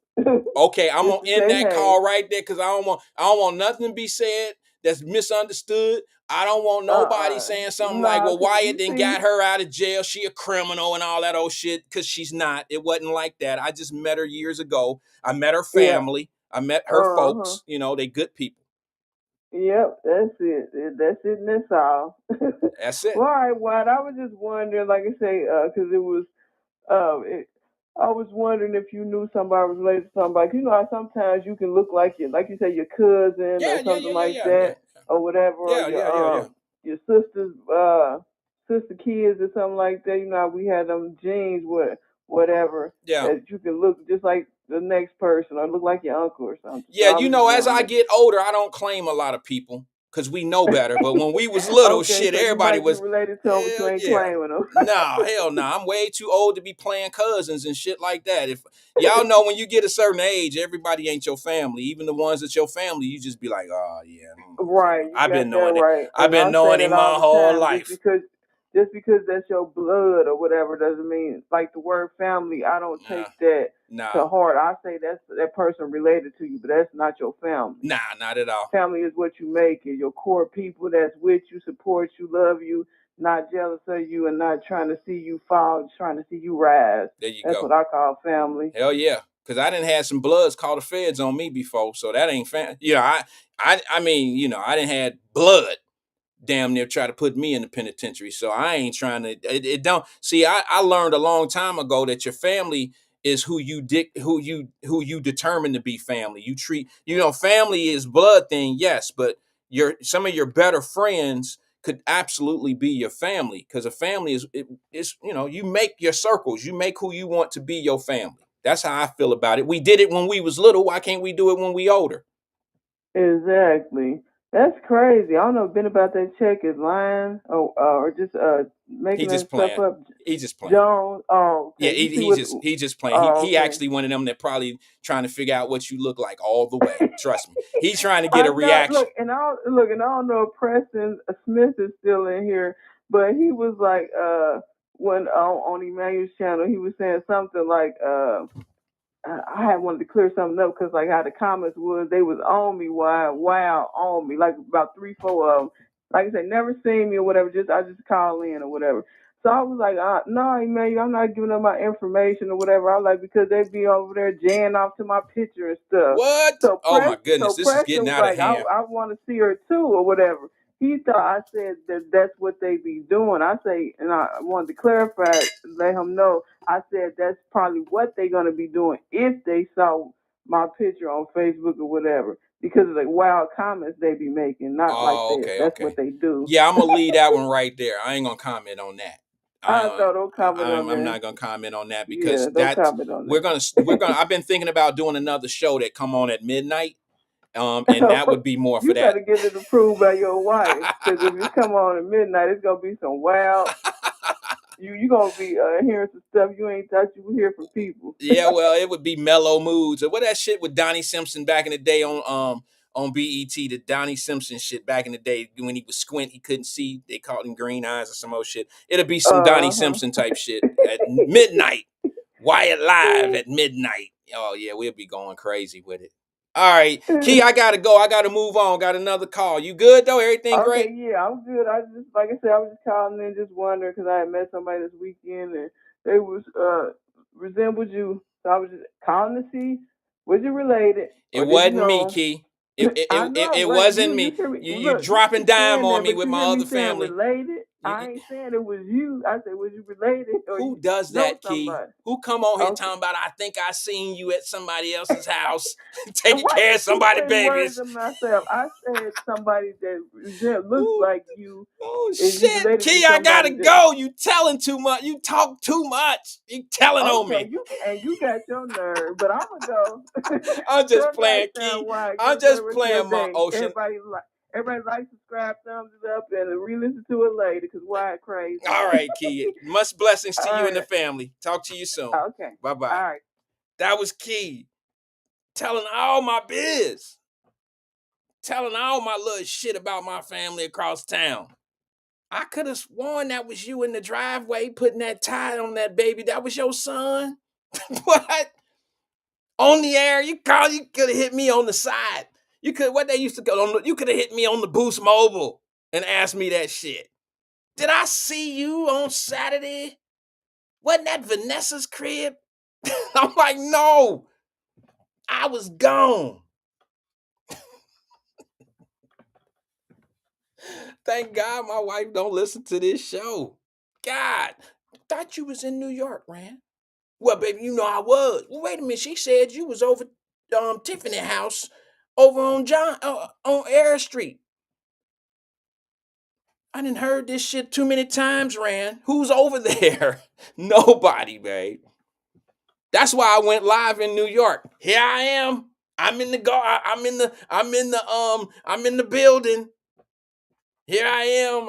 okay. I'm Just gonna to end say that hey. call right there because I don't want nothing to be said that's misunderstood. I don't want nobody saying something like, Nah, "Well, cause Wyatt you then see, got her out of jail. She a criminal and all that old shit." Because she's not. It wasn't like that. I just met her years ago. I met her yeah. family. I met her Uh-huh. folks. They good people. Yep, that's it. That's it, and that's all. That's it. Well, all right, Watt. I was just wondering, like I say, because it was, it, I was wondering if you knew somebody was related to somebody. 'Cause you know how sometimes you can look like you say, your cousin Yeah, or yeah, something yeah, yeah, like yeah, yeah, that, or whatever, or yeah, yeah, yeah, yeah, your sister's sister kids or something like that. You know how we had them genes, whatever, yeah. that you can look just like the next person or look like your uncle or something. So Yeah, I was just as I wondering. get older, I don't claim a lot of people because we know better. But when we was little, Okay, shit, so you everybody might be was, related to them, but you hell ain't yeah. claiming them. Nah, hell no. I'm way too old to be playing cousins and shit like that. If y'all know when you get a certain age, everybody ain't your family. Even the ones that's your family, you just be like, oh yeah, Right, you I've been got that knowing it. right. I've And been I say knowing that him all my the whole time. life. Just because that's your blood or whatever doesn't mean, like the word family, I don't Nah, take that nah, to heart. I say that's that person related to you, but that's not your family. nah, not at all. Family is what you make it. Your core people that's with you, support you, love you, not jealous of you, and not trying to see you fall, just trying to see you rise. There you That's go. what I call family. Hell yeah. Cause I didn't have some bloods call the feds on me before. So that ain't I mean, I didn't had blood damn near try to put me in the penitentiary. So I ain't trying to it don't see I learned a long time ago that your family is who you determine to be family. You treat family is blood thing, yes, but some of your better friends could absolutely be your family because a family is you make your circles, you make who you want to be your family. That's how I feel about it. We did it when we was little. Why can't we do it when we older? Exactly. That's crazy. I don't know been about that check is lying or just He making that just stuff playing. up. He just playing. Jones. Oh, Yeah, okay. You see what? he just playing. Oh, He okay. actually one of them that probably trying to figure out what you look like all the way. Trust me. He's trying to get I a know. reaction. And I don't know if Preston Smith is still in here, but he was like, when on Emmanuel's channel, he was saying something like, I had wanted to clear something up because like how the comments was, they was on me, wow, on me, like about 3, 4 of them. Like I said, never seen me or whatever. I just call in or whatever. So I was like, no, Emmanuel, I'm not giving up my information or whatever. I was like because they be over there jaying off to my picture and stuff. What? Oh my goodness, So this is Preston getting was out of like, hand. I want to see her too or whatever. He thought I said that's what they be doing. I say, and I wanted to clarify, let him know. I said that's probably what they're gonna be doing if they saw my picture on Facebook or whatever, because of the wild comments they be making. Not like Oh, that. okay, That's what okay. they do. Yeah, I'm gonna leave that one right there. I ain't gonna comment on that. I thought don't comment on I'm that. not gonna comment on that because Yeah, don't comment on we're gonna. I've been thinking about doing another show that come on at midnight. And that that. would be more for You that. better get it approved by your wife, because if it come on at midnight, it's gonna be some wild. You gonna be hearing some stuff you ain't thought you would hear from people. Yeah, well, it would be mellow moods or what that shit with Donnie Simpson back in the day on BET, the Donnie Simpson shit back in the day when he was squint, he couldn't see. They called him green eyes or some old shit. It'll be some Donnie Uh Simpson type shit at midnight. Wyatt live at midnight. Oh yeah, we'll be going crazy with it. All right, huh. Key, I gotta go. I gotta move on. Got another call. You good though? Everything Okay, great? yeah, I'm good. I just, like I said, I was just calling in, just wondering because I had met somebody this weekend and they was resembled you. So I was just calling to see was you related It or did you wasn't me, know? Key. It, it, I it, know. it Wait, wasn't you me. hear me? You Look, dropping you dime saying on that, me but with you my hear me other saying family. related? I ain't saying it was you. I said, was you related or Who you does know that, Key? somebody? Who come on here Okay. talking about, I think I seen you at somebody else's house And taking why care you of keep somebody's putting words babies? in myself? I said somebody that looks Ooh, like you. oh, Is you shit, related to Key, I gotta somebody that? go. You telling too much. You talk too much. You telling on Okay, me. you got your nerve, but I'ma go. I'm just Till playing, next time, Key. why? You I'm enjoy the just rest of your playing my day. ocean. Everybody like, subscribe, thumbs it up, and re-listen to it later because Wyatt crazy. All right, Key. Much blessings to All you and the right. family. Talk to you soon. Okay. All Bye-bye. right. That was Key. Telling all my biz. Telling all my little shit about my family across town. I could have sworn that was you in the driveway putting that tie on that baby. That was your son? What? On the air? You could have hit me on the side. You could what they used to go on. You could have hit me on the Boost Mobile and asked me that shit. Did I see you on Saturday? Wasn't that Vanessa's crib? I'm like, no, I was gone. Thank God my wife don't listen to this show. God, thought you was in New York, Rand. Well, baby, you know I was. Well, wait a minute. She said you was over Tiffany house over on on Air Street. I done heard this shit too many times, Rand. Who's over there? Nobody, babe. That's why I went live in New York. Here I am. I'm in the I'm in the building. Here I am.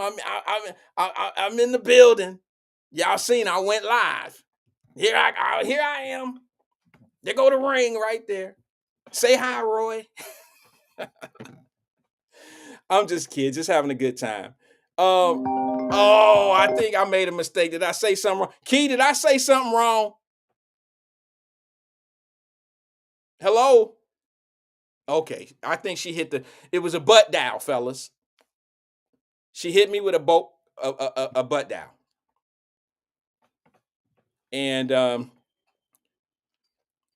I'm in the building. Y'all seen I went live. Here I am. There go the ring right there. Say hi, Roy. I'm just kidding, just having a good time. Oh, I think I made a mistake. Did I say something wrong? Key, did I say something wrong? Hello? Okay, I think she hit it was a butt dial, fellas. She hit me with a butt dial. And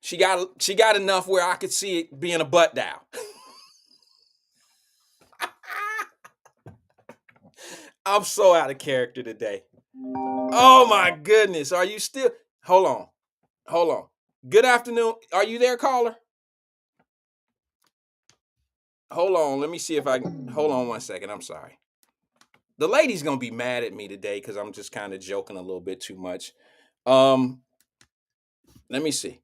she got enough where I could see it being a butt dial. I'm so out of character today. Oh my goodness. Are you still? Hold on. Hold on. Good afternoon. Are you there, caller? Hold on. Let me see if I can. Hold on 1 second. I'm sorry. The lady's gonna be mad at me today because I'm just kind of joking a little bit too much. Let me see.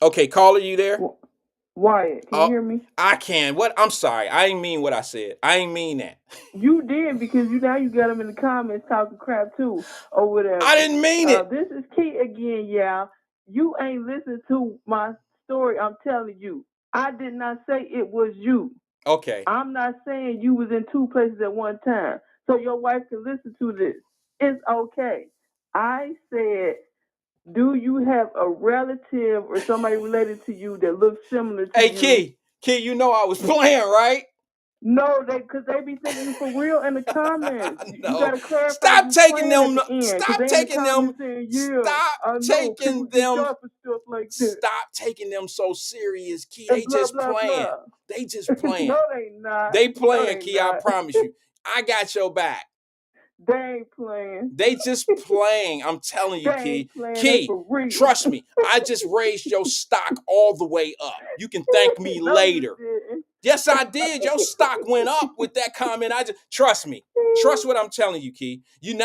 Okay, caller, you there? Wyatt, can you Oh, hear me? I can. What? I'm sorry. I ain't mean what I said. I ain't mean that. You did because you got them in the comments talking crap too or I whatever. didn't mean it. This is Key again, yeah. You ain't listened to my story. I'm telling you, I did not say it was you. Okay. I'm not saying you was in two places at one time, so your wife can listen to this. It's okay. I said, do you have a relative or somebody related to you that looks similar to Hey, you? Key, you know I was playing, right? No, because they be thinking you for real in the comments. You got No. to clarify Stop you taking playing at them. the end, because Stop they in the taking them. comments saying, yeah, Stop I know people taking get them. sharp and stuff like that. Stop taking them so serious, Key. And They blah, just blah, playing. blah. They just playing. No, they not. They No, playing, they Key. I not. promise you. I got your back. They ain't playing. They just playing. I'm telling They you, Key. ain't playing. They Key, for real. trust me. I just raised your stock all the way up. You can thank me No, you later. didn't. Yes, I did. Your stock went up with that comment. I just trust me. Trust what I'm telling you, Key. You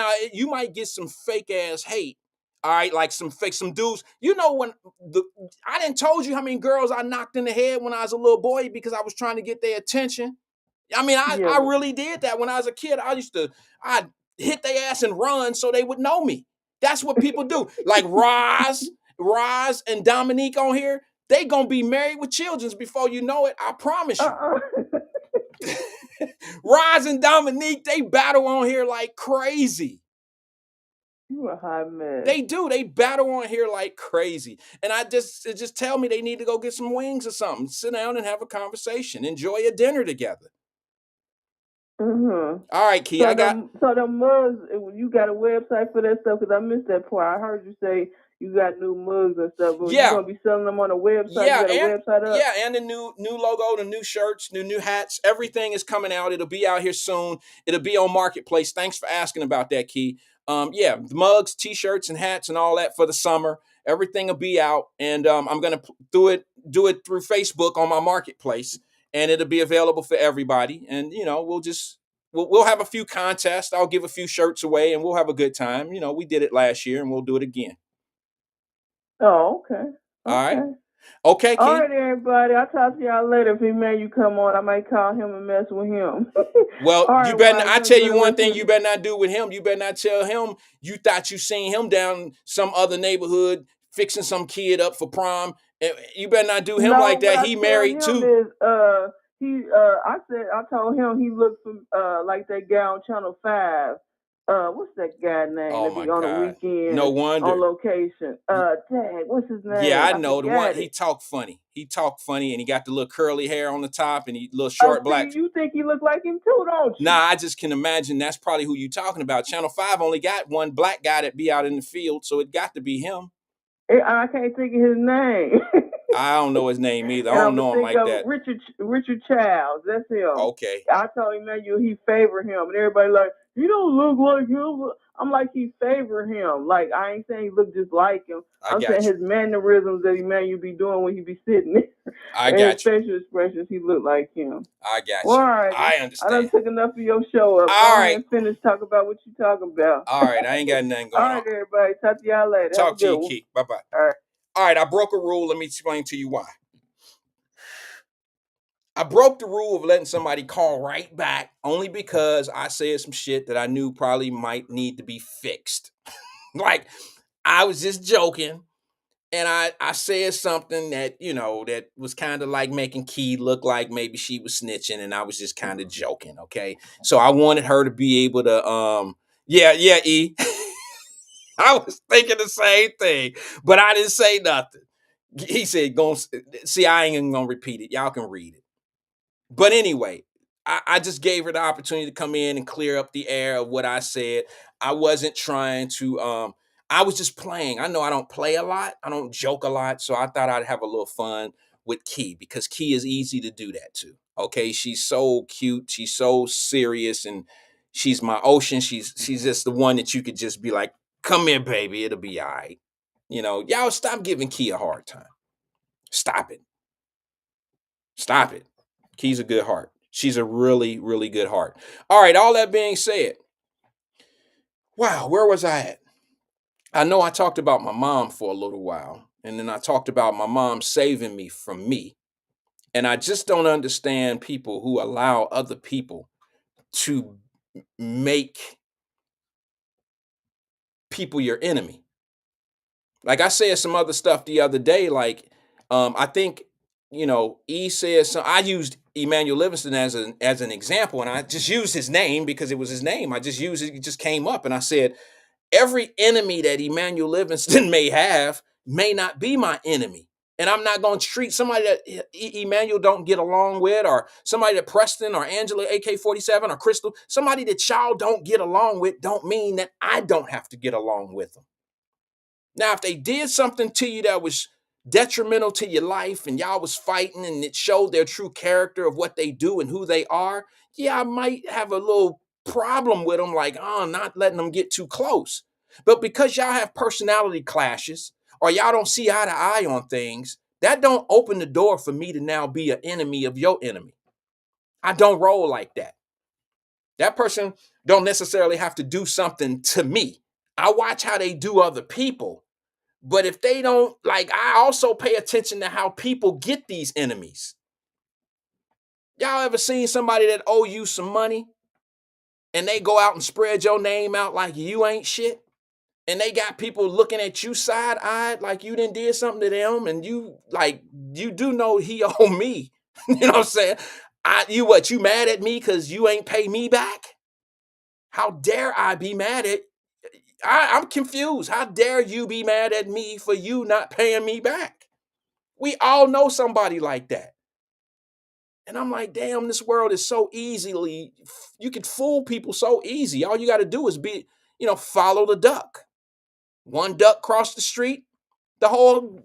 might get some fake ass hate. All right, like some dudes. You know when I didn't told you how many girls I knocked in the head when I was a little boy because I was trying to get their attention. I mean, Yeah, I really did that when I was a kid. I'd hit their ass and run so they would know me. That's what people do. Like Roz and Dominique on here, they gonna be married with children before you know it. I promise you. Roz and Dominique, they battle on here like crazy. You a hot mess. They do. They battle on here like crazy. And it just tell me they need to go get some wings or something. Sit down and have a conversation. Enjoy a dinner together. Mm-hmm. All right, Key. So the mugs, you got a website for that stuff? Because I missed that part. I heard you say you got new mugs and stuff. But you Yeah, gonna be selling them on a website? You yeah, got a and website up? yeah, and the new logo, the new shirts, new hats, everything is coming out. It'll be out here soon. It'll be on Marketplace. Thanks for asking about that, Key. Yeah, the mugs, t-shirts, and hats, and all that for the summer. Everything will be out, and I'm gonna do it through Facebook on my Marketplace, and it'll be available for everybody. And we'll have a few contests. I'll give a few shirts away, and we'll have a good time. We did it last year, and we'll do it again. Oh, okay, All right, okay. okay, All Key. right, everybody. I'll talk to y'all later. If Emmanuel come on, I might call him and mess with him. Well, All you right, better. Wyatt, I you tell enjoy you the one rest thing. of You your. better not do with him. You better not tell him you thought you seen him down some other neighborhood fixing some kid up for prom. You better not do him No, like what that. I He tell married him too. is I told him he looked for like that guy on Channel 5. What's that guy name Oh that my be on the God. No weekend on wonder. location? Dang, what's his Yeah, name? I I know the one. forgot He it. talked funny. He talked funny, and he got the little curly hair on the top, and he little short See, black. you think he look like him too, don't Nah, you? I just can imagine that's probably who you talking about. Channel 5 only got one black guy that be out in the field, so it got to be him. I can't think of his name. I don't know his name either. I And don't I'm gonna know him think like of that. Richard Childs. That's him. Okay, I told him that he favor him, and everybody like he don't look like him. I'm like he favor him. Like I ain't saying he look just like him. I I'm saying got you. his mannerisms that Emmanuel be doing when he be sitting there, I and his got you. facial expressions, he look like him. I got Well, you. all righty. I I done understand. took enough of your show up. All Go ahead right. and finish talking about what you talking about. All right. I ain't got nothing All going on. right, everybody. Talk to y'all later. Have a Talk to good you, one. Keith. Bye bye. All right. All right. I broke a rule. Let me explain to you why. I broke the rule of letting somebody call right back only because I said some shit that I knew probably might need to be fixed. Like, I was just joking. And I said something that, that was kind of like making Key look like maybe she was snitching, and I was just kind of joking, okay? So I wanted her to be able to, yeah, E. I was thinking the same thing, but I didn't say nothing. He said, "Go see." I ain't even gonna repeat it. Y'all can read it. But anyway, I just gave her the opportunity to come in and clear up the air of what I said. I wasn't trying to. I was just playing. I know I don't play a lot. I don't joke a lot, so I thought I'd have a little fun with Key because Key is easy to do that to. Okay, she's so cute. She's so serious, and she's my ocean. She's just the one that you could just be like, "Come here, baby. It'll be all right." Y'all stop giving Key a hard time. Stop it. Stop it. Key's a good heart. She's a really, really good heart. All right, all that being said, wow, where was I at? I know I talked about my mom for a little while, and then I talked about my mom saving me from me. And I just don't understand people who allow other people to make people your enemy. Like I said some other stuff the other day, like I think E says some. I used Emmanuel Livingston as an example, and I just used his name because it was his name. I just used it; it just came up, and I said every enemy that Emmanuel Livingston may have may not be my enemy, and I'm not going to treat somebody that Emmanuel don't get along with, or somebody that Preston or Angela AK-47 or Crystal, somebody that y'all don't get along with, don't mean that I don't have to get along with them. Now, if they did something to you that was detrimental to your life and y'all was fighting and it showed their true character of what they do and who they are, yeah, I might have a little problem with them, like, not letting them get too close. But because y'all have personality clashes or y'all don't see eye to eye on things, that don't open the door for me to now be an enemy of your enemy. I don't roll like that. That person don't necessarily have to do something to me. I watch how they do other people. But if they don't, like, I also pay attention to how people get these enemies. Y'all ever seen somebody that owe you some money and they go out and spread your name out like you ain't shit? And they got people looking at you side-eyed like you done did something to them, and you do know he owe me. You know what I'm saying? You mad at me because you ain't pay me back? How dare I be mad at I'm confused. How dare you be mad at me for you not paying me back? We all know somebody like that. And I'm like, damn, this world is so you can fool people so easy. All you got to do is follow the duck. One duck crossed the street, the whole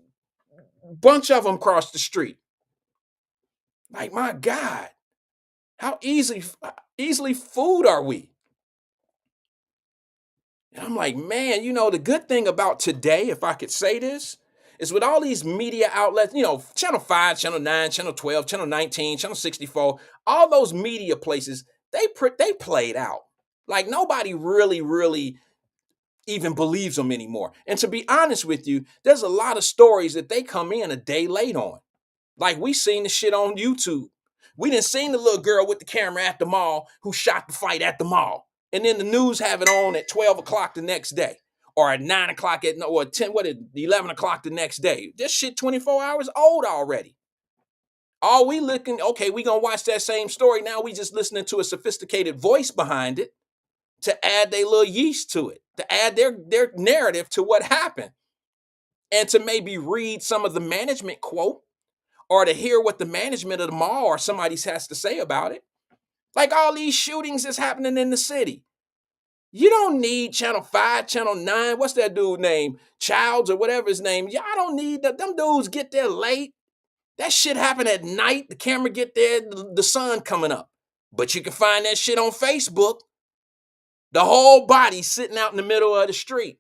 bunch of them crossed the street. Like, my God, how easily fooled are we? And I'm like, man, the good thing about today, if I could say this, is with all these media outlets, Channel 5, Channel 9, Channel 12, Channel 19, Channel 64, all those media places, they played out. Like, nobody really even believes them anymore. And to be honest with you, there's a lot of stories that they come in a day late on. Like, we seen the shit on YouTube. We didn't seen the little girl with the camera at the mall who shot the fight at the mall. And then the news have it on at 12 o'clock the next day. Or at 9 o'clock or 11 o'clock the next day. This shit 24 hours old already. All we looking, okay, we gonna watch that same story. Now we just listening to a sophisticated voice behind it to add their little yeast to it, to add their narrative to what happened. And to maybe read some of the management quote or to hear what the management of the mall or somebody has to say about it. Like all these shootings is happening in the city. You don't need Channel 5, Channel 9, what's that dude name? Childs or whatever his name. Y'all don't need that. Them dudes get there late. That shit happen at night. The camera get there, the sun coming up. But you can find that shit on Facebook. The whole body sitting out in the middle of the street.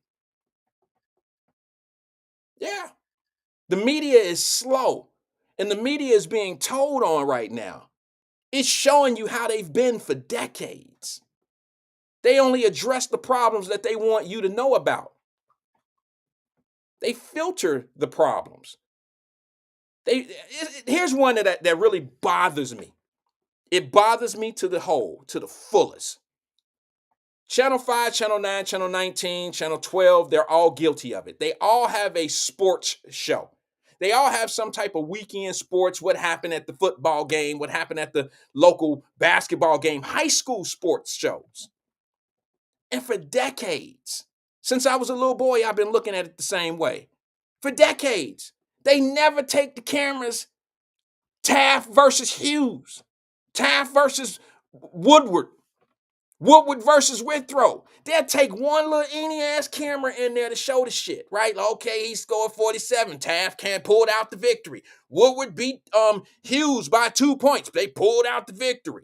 Yeah. The media is slow. And the media is being told on right now. It's showing you how they've been for decades. They only address the problems that they want you to know about. They filter the problems. Here's one that really bothers me. It bothers me to the fullest. Channel 5, Channel 9, Channel 19, Channel 12, they're all guilty of it. They all have a sports show. They all have some type of weekend sports, what happened at the football game, what happened at the local basketball game, high school sports shows. And for decades, since I was a little boy, I've been looking at it the same way. For decades, they never take the cameras Taft versus Hughes, Taft versus Woodward, Woodward versus Withrow. They'll take one little any-ass camera in there to show the shit, right? Okay, he scored 47. Taft can't pull out the victory. Woodward beat Hughes by 2 points. They pulled out the victory.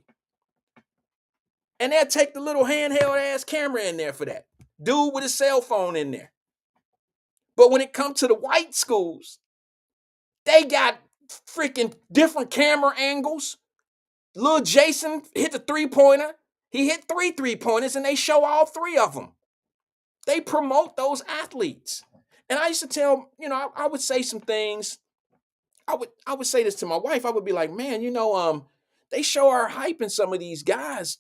And they'll take the little handheld-ass camera in there for that. Dude with a cell phone in there. But when it comes to the white schools, they got freaking different camera angles. Little Jason hit the three-pointer. He hit 3 3-pointers, and they show all 3 of them. They promote those athletes. And I used to tell, I would say some things. I would say this to my wife. I would be like, man, they show our hype in some of these guys,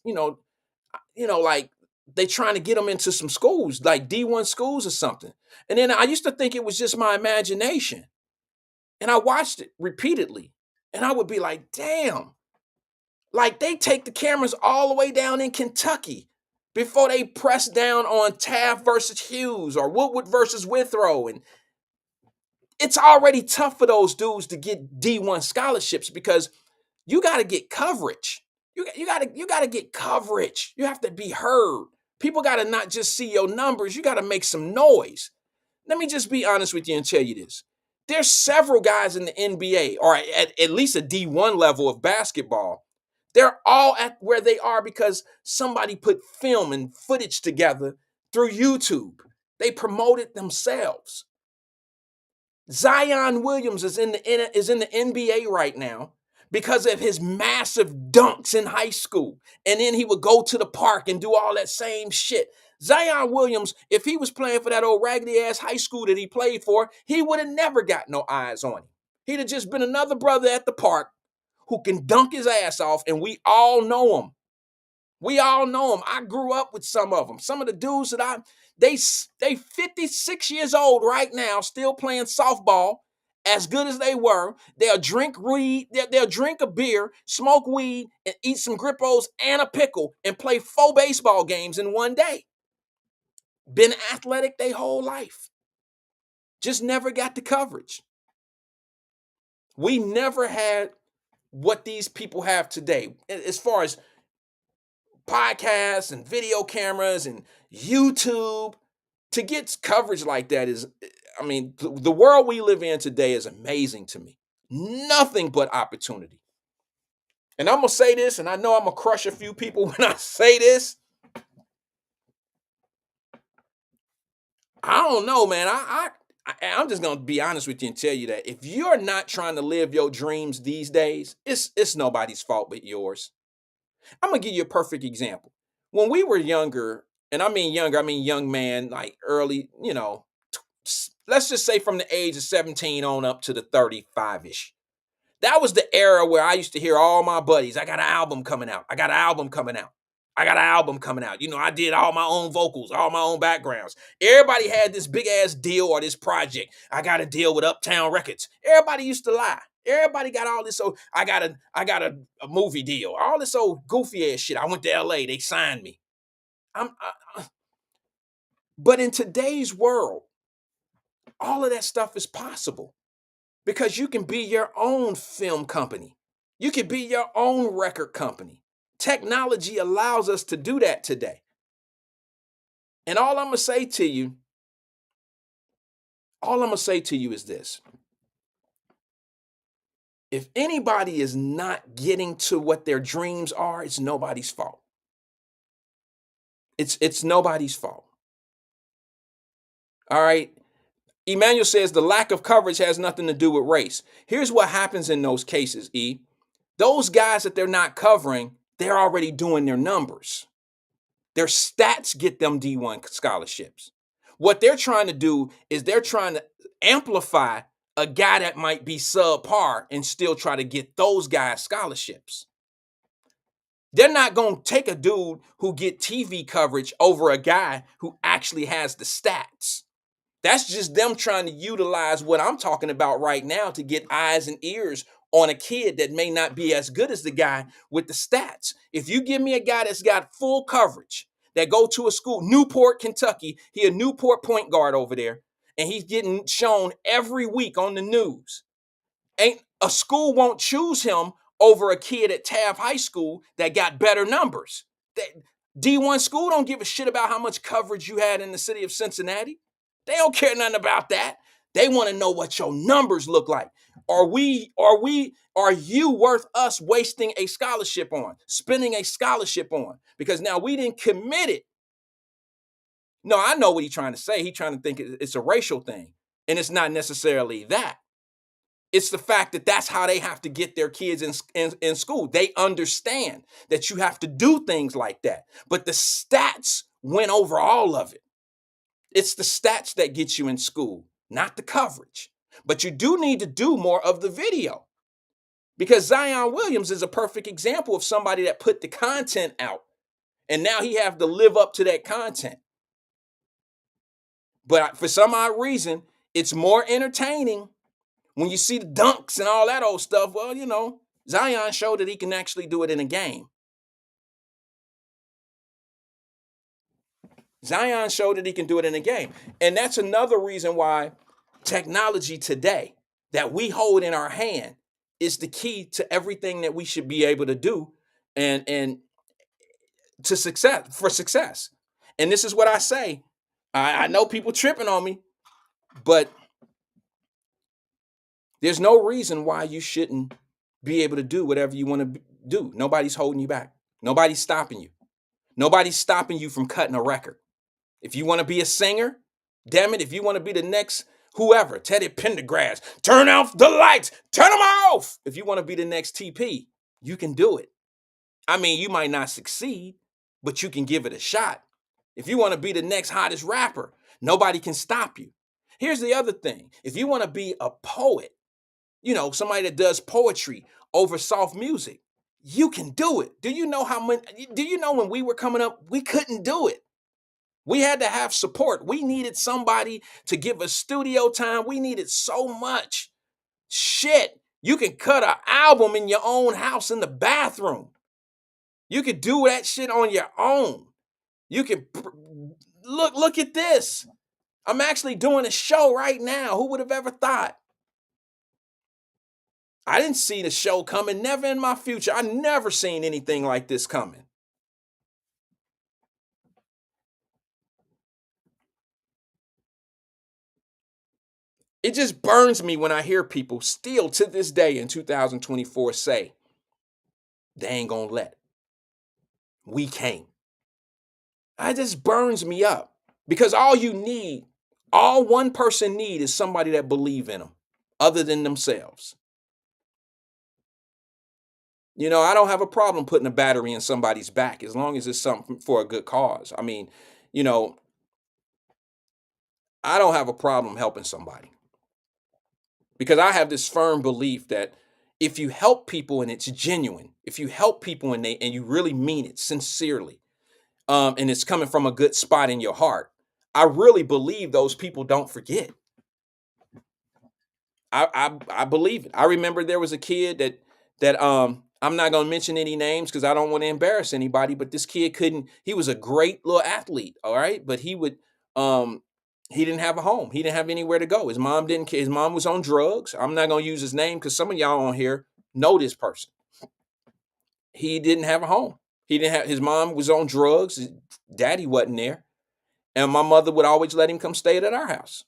like they trying to get them into some schools, like D1 schools or something. And then I used to think it was just my imagination. And I watched it repeatedly. And I would be like, damn. Like they take the cameras all the way down in Kentucky before they press down on Taft versus Hughes or Woodward versus Withrow. And it's already tough for those dudes to get D1 scholarships because you got to get coverage. You got to get coverage. You have to be heard. People got to not just see your numbers. You got to make some noise. Let me just be honest with you and tell you this. There's several guys in the NBA or at least a D1 level of basketball. They're all at where they are because somebody put film and footage together through YouTube. They promoted themselves. Zion Williams is in the NBA right now because of his massive dunks in high school. And then he would go to the park and do all that same shit. Zion Williams, if he was playing for that old raggedy ass high school that he played for, he would have never got no eyes on him. He'd have just been another brother at the park who can dunk his ass off, and we all know him. We all know him. I grew up with some of them. Some of the dudes that they 56 years old right now, still playing softball, as good as they were. They'll drink weed, they'll drink a beer, smoke weed, and eat some Grippos and a pickle, and play 4 baseball games in one day. Been athletic their whole life. Just never got the coverage. We never had what these people have today as far as podcasts and video cameras and YouTube, to get coverage like that is, I mean, the world we live in today is amazing to me. Nothing but opportunity. And I'm gonna say this, and I know I'm gonna crush a few people when I say this. I don't know, man. I'm just gonna be honest with you and tell you that if you're not trying to live your dreams these days, it's nobody's fault but yours. I'm gonna give you a perfect example. When we were younger, and I mean younger, I mean young man, like early, let's just say from the age of 17 on up to the 35-ish. That was the era where I used to hear all my buddies, I got an album coming out. I got an album coming out. I got an album coming out. I did all my own vocals, all my own backgrounds. Everybody had this big ass deal or this project. I got a deal with Uptown Records. Everybody used to lie. Everybody got all this. So I got a movie deal. All this old goofy ass shit. I went to LA. They signed me. But in today's world, all of that stuff is possible because you can be your own film company. You can be your own record company. Technology allows us to do that today. And all I'm going to say to you is this. If anybody is not getting to what their dreams are, it's nobody's fault. It's nobody's fault. All right. Emmanuel says the lack of coverage has nothing to do with race. Here's what happens in those cases, E. Those guys that they're not covering, they're already doing their numbers. Their stats get them D1 scholarships. What they're trying to do is they're trying to amplify a guy that might be subpar and still try to get those guys scholarships. They're not going to take a dude who get TV coverage over a guy who actually has the stats. That's just them trying to utilize what I'm talking about right now to get eyes and ears on a kid that may not be as good as the guy with the stats. If you give me a guy that's got full coverage, that go to a school, Newport, Kentucky, he a Newport point guard over there, and he's getting shown every week on the news. Ain't a school won't choose him over a kid at Taft High School that got better numbers. That D1 school don't give a shit about how much coverage you had in the city of Cincinnati. They don't care nothing about that. They want to know what your numbers look like. Are you worth us wasting a scholarship on, spending a scholarship on? Because now we didn't commit it. No, I know what he's trying to say. He's trying to think it's a racial thing. And it's not necessarily that. It's the fact that that's how they have to get their kids in school. They understand that you have to do things like that. But the stats went over all of it. It's the stats that get you in school, not the coverage. But you do need to do more of the video. Because Zion Williams is a perfect example of somebody that put the content out. And now he have to live up to that content. But for some odd reason, it's more entertaining when you see the dunks and all that old stuff. Well, Zion showed that he can actually do it in a game. Zion showed that he can do it in a game. And that's another reason why technology today that we hold in our hand is the key to everything that we should be able to do and to success. And this is what I say. I know people tripping on me, but there's no reason why you shouldn't be able to do whatever you want to do. Nobody's holding you back. Nobody's stopping you. Nobody's stopping you from cutting a record. If you want to be a singer, damn it, if you want to be the next whoever, Teddy Pendergrass, turn off the lights, turn them off. If you want to be the next TP, you can do it. I mean, you might not succeed, but you can give it a shot. If you want to be the next hottest rapper, nobody can stop you. Here's the other thing. If you want to be a poet, somebody that does poetry over soft music, you can do it. Do you know when we were coming up, we couldn't do it? We had to have support. We needed somebody to give us studio time. We needed so much. Shit, you can cut an album in your own house in the bathroom. You could do that shit on your own. You can look at this. I'm actually doing a show right now. Who would have ever thought? I didn't see the show coming, never in my future. I never seen anything like this coming. it just burns me when I hear people still to this day in 2024 say they ain't gonna let. We can't. It just burns me up because all one person need is somebody that believe in them other than themselves. You know, I don't have a problem putting a battery in somebody's back as long as it's something for a good cause. I mean, you know, I don't have a problem helping somebody because I have this firm belief that if you help people and it's genuine, if you help people and you really mean it sincerely, and it's coming from a good spot in your heart, I really believe those people don't forget. I believe it. I remember there was a kid that I'm not gonna mention any names because I don't want to embarrass anybody, but this kid couldn't, he was a great little athlete, all right, but um he didn't have a home. He didn't have anywhere to go. His mom was on drugs. I'm not gonna use his name because some of y'all on here know this person. He didn't have a home. He didn't have, his mom was on drugs, his daddy wasn't there, and my mother would always let him come stay at our house.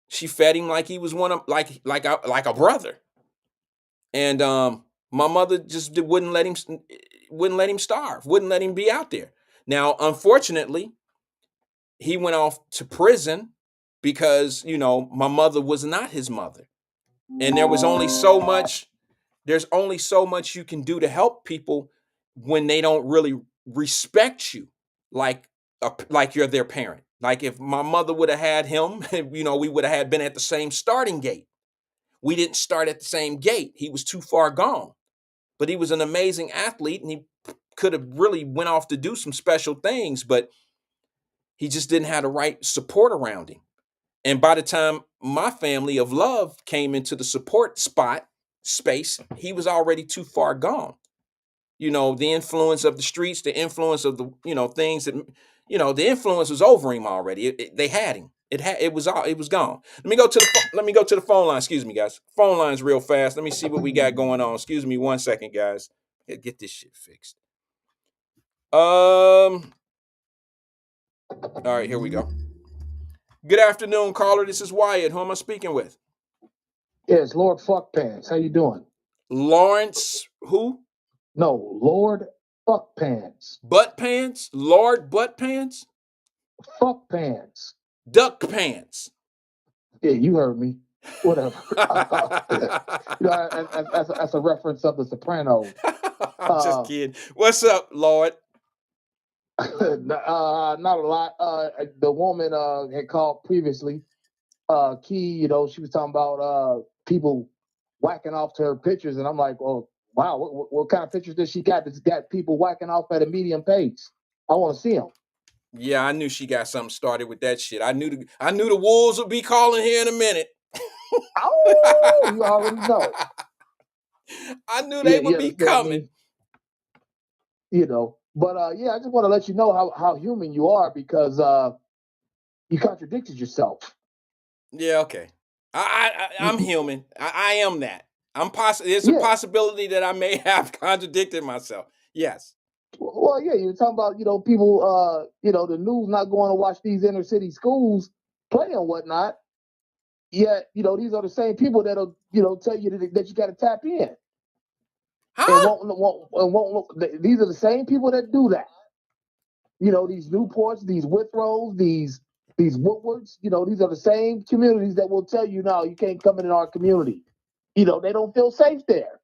She fed him like he was one of like a brother. And my mother just wouldn't let him starve, wouldn't let him be out there. Now, unfortunately, he went off to prison because, you know, my mother was not his mother. And there's only so much you can do to help people when they don't really respect you like like you're their parent. Like if my mother would have had him, you know, we would have had been at the same starting gate. We didn't start at the same gate. He was too far gone. But he was an amazing athlete and he could have really went off to do some special things, but he just didn't have the right support around him. And by the time my family of love came into the support space, he was already too far gone. You know, the influence of the streets, the influence of the, you know, things that, you know, the influence was over him already. They had him. It was gone. Let me go to the phone line. Excuse me, guys. Phone line's real fast. Let me see what we got going on. Excuse me 1 second, guys. Get this shit fixed. All right, here we go. Good afternoon, caller. This is Wyatt. Who am I speaking with? Yes, Lord Fuck Pants. How you doing? Lawrence, who? No, Lord Fuck Pants. Butt Pants? Lord Butt Pants? Fuck Pants. Duck Pants. Yeah, you heard me. Whatever. You know, that's a reference of The Sopranos. I'm just kidding. What's up, Lord? Not a lot. The woman had called previously. Key, you know, she was talking about people whacking off to her pictures, and I'm like, well, wow, what kind of pictures does she got? That's got people whacking off at a medium pace. I want to see them. Yeah, I knew she got something started with that shit. I knew the wolves would be calling here in a minute. Oh, you already know. I knew they Yeah, would you be understand coming. me? You know, but yeah, I just want to let you know how human you are because you contradicted yourself. Yeah, okay. I'm human. I am that. There's a Yeah. possibility that I may have contradicted myself. Yes. Well, yeah, you're talking about, you know, people, you know, the news not going to watch these inner city schools play and whatnot. Yet, you know, these are the same people that'll, you know, tell you that you got to tap in and Huh? won't look. These are the same people that do that. You know, these Newports, these Withrows, these Woodwards, you know, these are the same communities that will tell you, no, you can't come in our community. You know, they don't feel safe there.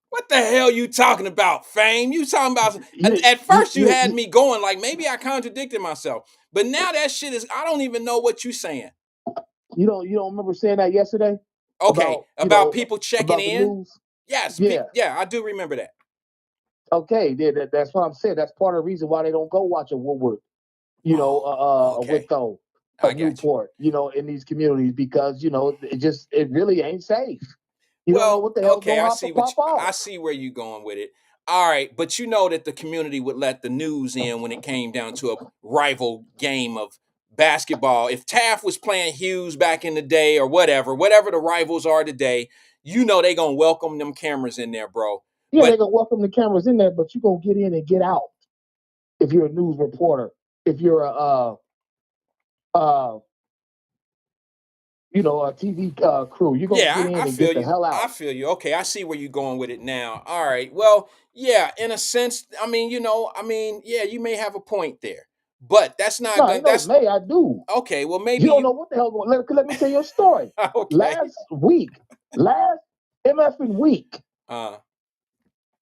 What the hell you talking about, Fame? You talking about You, at you, first you you, had you, me going like maybe I contradicted myself. But now that shit is I don't even know what you saying. you don't remember saying that yesterday Okay, about, you about know, people checking about the in? news? Yes, Yeah. yeah, I do remember that. Okay, that's what I'm saying. That's part of the reason why they don't go watch a Woodward, you know, Oh, a okay. Witho, a I got you. Newport, you know, in these communities because, you know, it really ain't safe. You don't know Well, what the hell's okay, gonna pop I off. see where you're going with it. All right, but you know that the community would let the news in when it came down to a rival game of basketball. If Taft was playing Hughes back in the day or whatever the rivals are today, you know they gonna welcome them cameras in there, bro. Yeah, they're But gonna welcome the cameras in there, but you're gonna get in and get out if you're a news reporter, if you're a a TV crew. You're gonna get Yeah, in I and feel get the you. hell I out. feel you. Okay, I see where you're going with it now. All right. Well, yeah, in a sense, I mean, yeah, you may have a point there. But that's not No, gonna ain't no that's May. I do. okay. Well, You maybe don't you know what the hell going. Let me tell you a story. okay. Last MFing week, Uh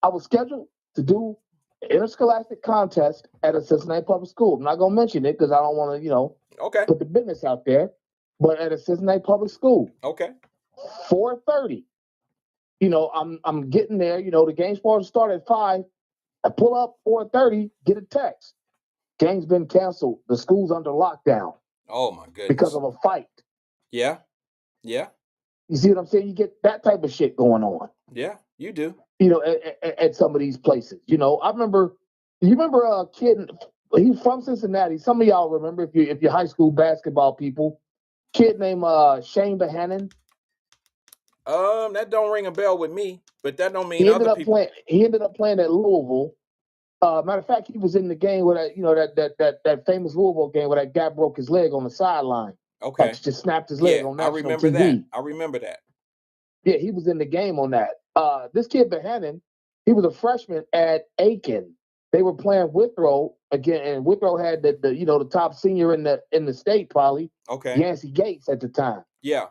I was scheduled to do an interscholastic contest at a Cincinnati public school. I'm not gonna mention it because I don't want to, okay. put the business out there. But at a Cincinnati public school, Okay. 4:30. I'm getting there. The game's supposed to start at 5. I pull up 4:30, get a text. Game's been canceled. The school's under lockdown Oh my because goodness. of a fight. Yeah. Yeah. You see what I'm saying? You get that type of shit going on. Yeah, you do. At some of these places. I remember. You remember a kid? He's from Cincinnati. Some of y'all remember if you're high school basketball people. Kid named Shane Behannon. That don't ring a bell with me, but that don't mean He ended other up people. playing. He ended up playing at Louisville. Matter of fact, he was in the game where that famous Louisville game where that guy broke his leg on the sideline, like Okay. just snapped his leg Yeah, on I national remember that. TV. I remember that. Yeah, he was in the game on that. This kid Behannon, he was a freshman at Aiken. They were playing Withrow again, and Withrow had the top senior in the state probably, Okay. Yancey Gates at the time. Yeah.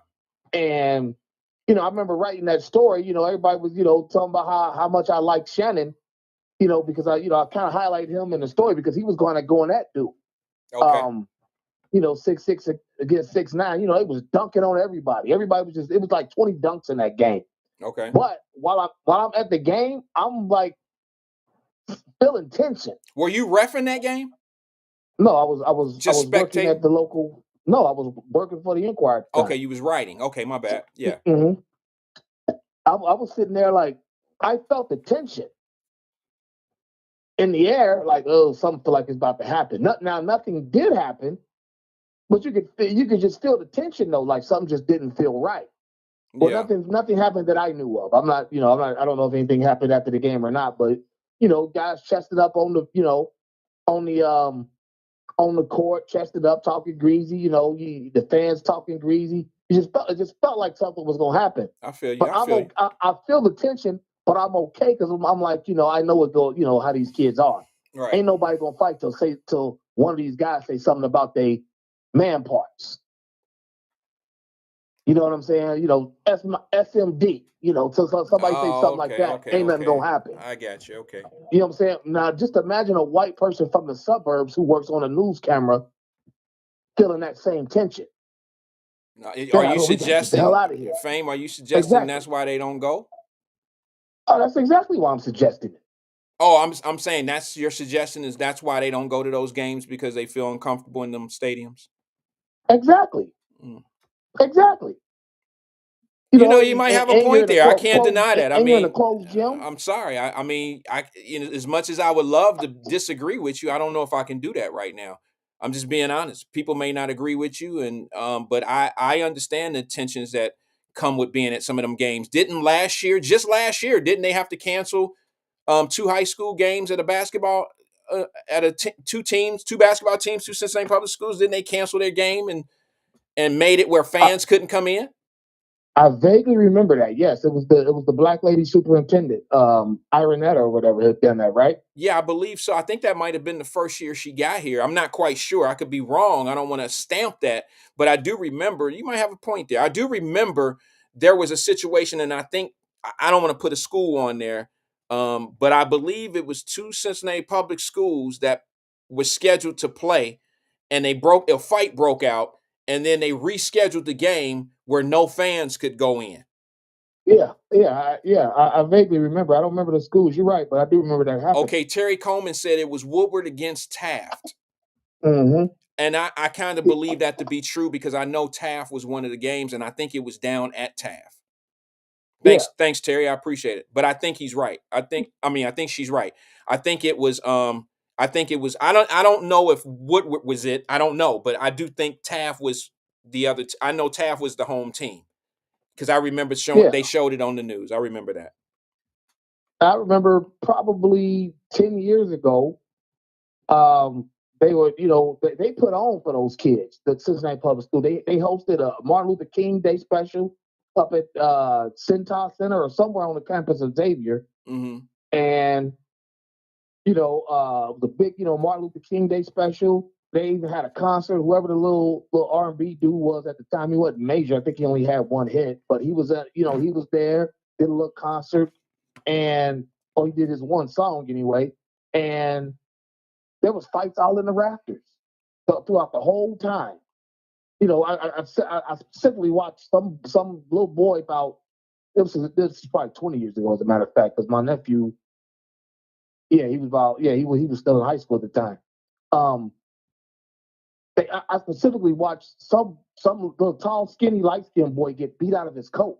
And I remember writing that story. Everybody was talking about how much I liked Shannon. Because I kind of highlighted him in the story because he was going to go in that dude. Okay. 6'6" against 6'9". It was dunking on everybody. Everybody was it was like 20 dunks in that game. Okay. But while I'm at the game, I'm like feeling tension. Were you reffing that game? No, I was Just working spectating? at the local. No, I was working for the Inquirer at the Okay, time. you was writing. Okay, my bad. Yeah. Mm-hmm. I was sitting there like I felt the tension in the air, like something feel like it's about to happen. Now nothing did happen, but you could just feel the tension though, like something just didn't feel right. Well, Yeah. nothing happened that I knew of. I don't know if anything happened after the game or not, but guys chested up on on the on the court, chested up, talking greasy. The fans talking greasy. It just felt like something was gonna happen. I feel you. But I feel you. I feel the tension, but I'm okay because I'm like, I know what go, how these kids are. Right. Ain't nobody gonna fight till one of these guys say something about they man parts. You know what I'm saying? SMD. So somebody say Oh, something like okay, that, okay, ain't nothing okay. gonna happen. I got you. Okay. You know what I'm saying? Now, just imagine a white person from the suburbs who works on a news camera feeling that same tension. Now, They're are like, you oh, we gotta get the hell suggesting, out of here. Fame? Are you suggesting Exactly. that's why they don't go? Oh, that's exactly why I'm suggesting it. Oh, I'm saying that's your suggestion is that's why they don't go to those games because they feel uncomfortable in them stadiums. Exactly. Mm. Exactly. You might have a And you're point in a there. I can't deny that. I and you're in a mean, closed gym. I'm sorry. I mean, as much as I would love to disagree with you, I don't know if I can do that right now. I'm just being honest. People may not agree with you, and but I understand the tensions that come with being at some of them games. Just last year, didn't they have to cancel 2 high school games at a basketball two basketball teams, 2 Cincinnati public schools? Didn't they cancel their game and made it where I, fans couldn't come in? I vaguely remember that. Yes, it was the black lady superintendent, Ironetta or whatever had done that, right? Yeah, I believe so. I think that might have been the first year she got here. I'm not quite sure. I could be wrong. I don't want to stamp that, but I do remember. You might have a point there. I do remember there was a situation, and I think I don't want to put a school on there, but I believe it was 2 Cincinnati public schools that were scheduled to play, and a fight broke out, and then they rescheduled the game where no fans could go in. I vaguely remember. I don't remember the schools. You're right, but I do remember that happening. Okay, Terry Coleman said it was Woodward against Taft. Mm-hmm. And I kind of believe that to be true because I know Taft was one of the games, and I think it was down at Taft. Yeah, Thanks, Terry. I appreciate it. But I think he's right. I think she's right. I think it was I don't know if Woodward was it. I don't know, but I do think Taft was the other I know Taft was the home team. Because I remember yeah. they showed it on the news. I remember that. I remember probably 10 years ago, they were, they put on for those kids. The Cincinnati Public School. They hosted a Martin Luther King Day special up at Cintas Center or somewhere on the campus of Xavier, Mm-hmm. and the big, Martin Luther King Day special. They even had a concert. Whoever the little R&B dude was at the time, he wasn't major. I think he only had one hit, but he was he was there, did a little concert, and he did his one song anyway. And there was fights all in the rafters throughout the whole time. I specifically watched some little boy about this is probably 20 years ago, as a matter of fact, because my nephew, he was still in high school at the time. I specifically watched some little tall, skinny, light skinned boy get beat out of his coat.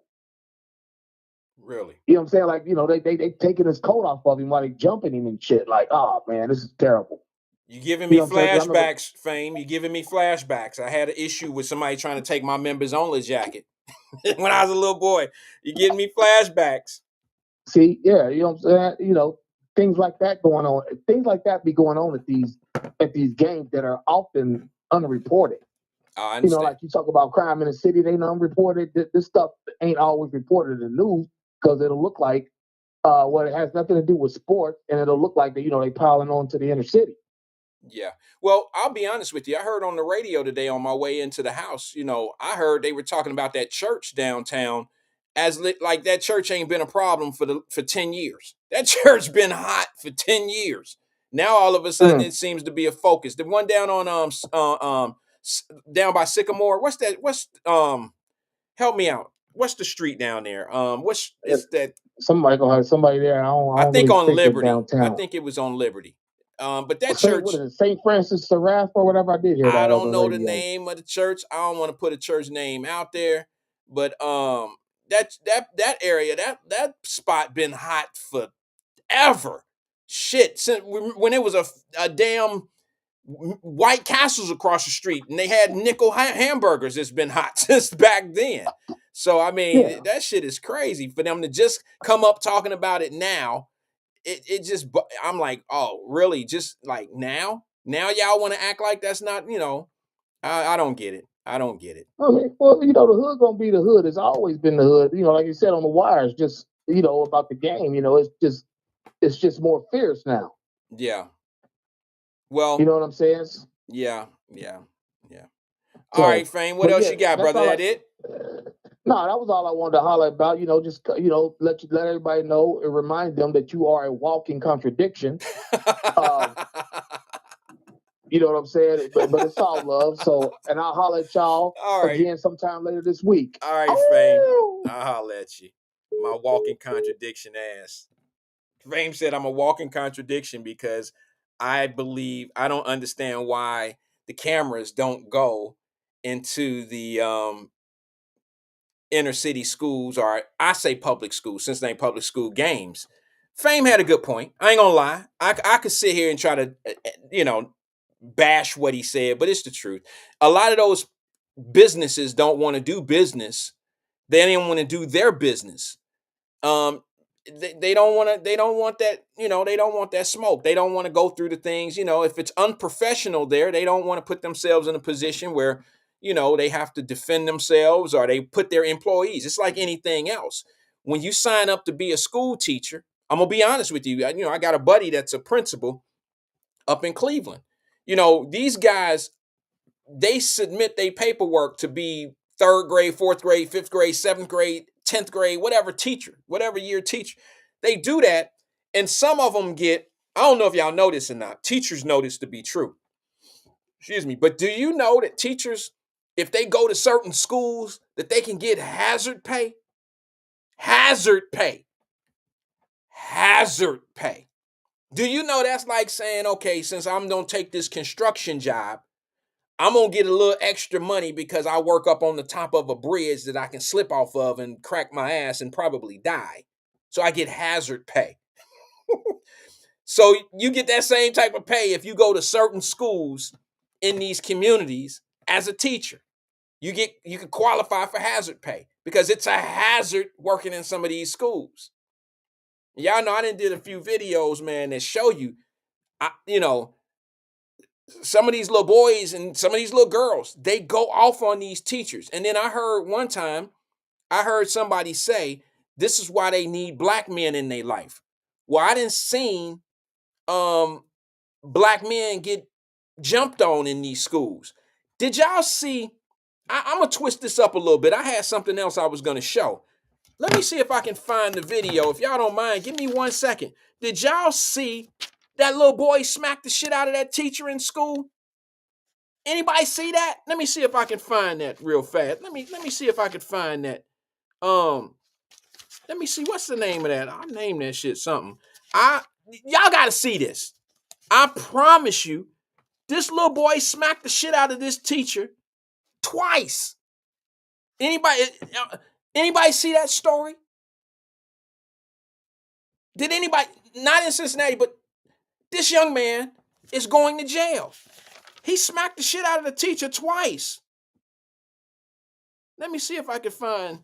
Really? You know what I'm saying? Like, they taking his coat off of him while they jumping him and shit. Like, oh man, this is terrible. You giving You me know what I'm saying? 'Cause I remember- flashbacks, Fame. You giving me flashbacks. I had an issue with somebody trying to take my members only jacket when I was a little boy. You getting me flashbacks. See, yeah, you know what I'm saying? Things like that going on. Things like that be going on at these games that are often unreported. I understand. Like you talk about crime in the city, they unreported. This stuff ain't always reported in the news because it'll look like it has nothing to do with sports, and it'll look like they piling on to the inner city. Yeah. Well, I'll be honest with you. I heard on the radio today on my way into the house, I heard they were talking about that church downtown like that church ain't been a problem for 10 years. That church been hot for 10 years. Now all of a sudden it seems to be a focus. The one down on down by Sycamore, what's that? Help me out. What's the street down there? What's is that? Somebody gonna have somebody there. I think really on Liberty. downtown. I think it was on Liberty. But that What church, is it? St. Francis Seraph or whatever. I did hear that. I don't on know the the name of the church. I don't want to put a church name out there, but that area, that spot been hot forever. Shit, since when it was a damn White Castles across the street and they had nickel hamburgers, it's been hot since back then. So I mean, that shit is crazy for them to just come up talking about it now. It just, I'm like, oh, really? Just like now y'all want to act like that's not, I don't get it. I don't get it. I mean, well, the hood gonna be the hood. It's always been the hood. Like you said on the wires, just about the game. It's just more fierce now. Yeah. Well, you know what I'm saying? Yeah. All right, Fame. What else you got, brother? That it? No, that was all I wanted to holler about. Just let everybody know and remind them that you are a walking contradiction. You know what I'm saying? But it's all love. So, and I'll holler at y'all again sometime later this week. All right, Fame. I'll holler at you. My walking contradiction ass. Fame said I'm a walking contradiction because I don't understand why the cameras don't go into the inner city schools, or I say public schools, Cincinnati public school games. Fame had a good point. I ain't gonna lie. I could sit here and try to, bash what he said, but it's the truth. A lot of those businesses don't want to do business. They don't want to do their business. They don't want that, they don't want that smoke. They don't want to go through the things, if it's unprofessional there, they don't want to put themselves in a position where, they have to defend themselves or they put their employees. It's like anything else. When you sign up to be a school teacher, I'm going to be honest with you. I got a buddy that's a principal up in Cleveland. These guys, they submit their paperwork to be 3rd grade, 4th grade, 5th grade, 7th grade, 10th grade, whatever year teacher. They do that. And some of them get, I don't know if y'all know this or not, teachers know this to be true. Excuse me. But do you know that teachers, if they go to certain schools, that they can get hazard pay? Hazard pay. Hazard pay. Do you know that's like saying, okay, since I'm going to take this construction job, I'm going to get a little extra money because I work up on the top of a bridge that I can slip off of and crack my ass and probably die. So I get hazard pay. So you get that same type of pay if you go to certain schools in these communities as a teacher. You can qualify for hazard pay because it's a hazard working in some of these schools. Y'all know I done did a few videos, man, that show you, some of these little boys and some of these little girls, they go off on these teachers. And then I heard one time, I heard somebody say, this is why they need black men in their life. Well, I didn't seen black men get jumped on in these schools. Did y'all see? I'm going to twist this up a little bit. I had something else I was going to show. Let me see if I can find the video. If y'all don't mind, give me 1 second. Did y'all see that little boy smack the shit out of that teacher in school? Anybody see that? Let me see if I can find that real fast. Let me see if I can find that. Let me see, what's the name of that? I'll name that shit something. Y'all gotta see this. I promise you, this little boy smacked the shit out of this teacher twice. Anybody see that story? Did anybody, not in Cincinnati, but this young man is going to jail. He smacked the shit out of the teacher twice. Let me see if I can find.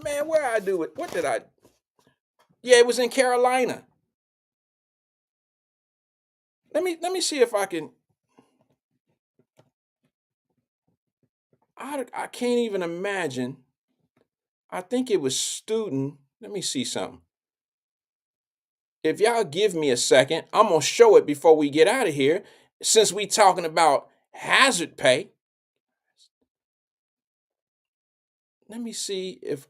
Man, where I do it? What did I? Yeah, it was in Carolina. Let me see if I can. I can't even imagine. I think it was student. Let me see something. If y'all give me a second, I'm gonna show it before we get out of here. Since we talking about hazard pay, let me see if.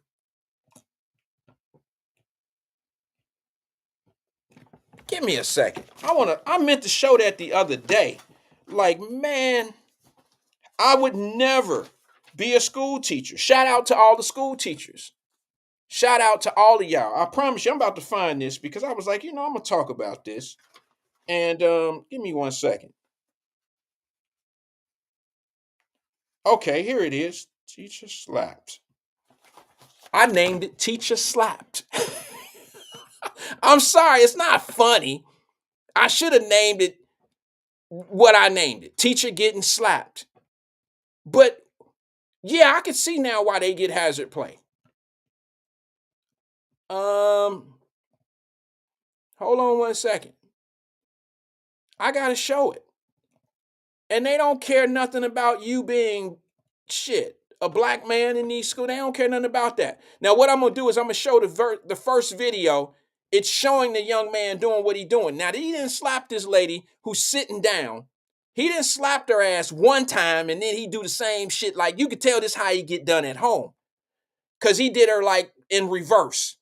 Give me a second. I meant to show that the other day. Like, man, I would never be a school teacher. Shout out to all the school teachers. Shout out to all of y'all. I promise you, I'm about to find this because I was like, I'm going to talk about this. And give me 1 second. Okay, here it is. Teacher slapped. I named it Teacher Slapped. I'm sorry, it's not funny. I should have named it what I named it. Teacher getting slapped. But yeah, I can see now why they get hazard play. Hold on 1 second. I gotta show it. And they don't care nothing about you being a black man in these schools. They don't care nothing about that. Now, what I'm gonna do is I'm gonna show the first video. It's showing the young man doing what he's doing. Now, he didn't slap this lady who's sitting down. He didn't slap her ass one time and then he do the same shit. Like, you could tell this how he get done at home. Because he did her like in reverse.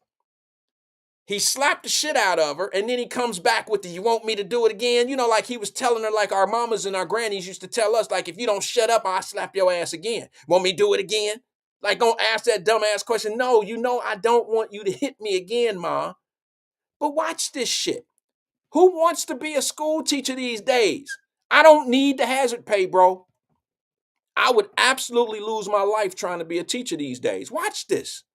He slapped the shit out of her and then he comes back with the, you want me to do it again? Like he was telling her like our mamas and our grannies used to tell us, like, if you don't shut up, I'll slap your ass again. Want me to do it again? Like, don't ask that dumbass question. No, I don't want you to hit me again, Ma. But watch this shit. Who wants to be a school teacher these days? I don't need the hazard pay, bro. I would absolutely lose my life trying to be a teacher these days. Watch this.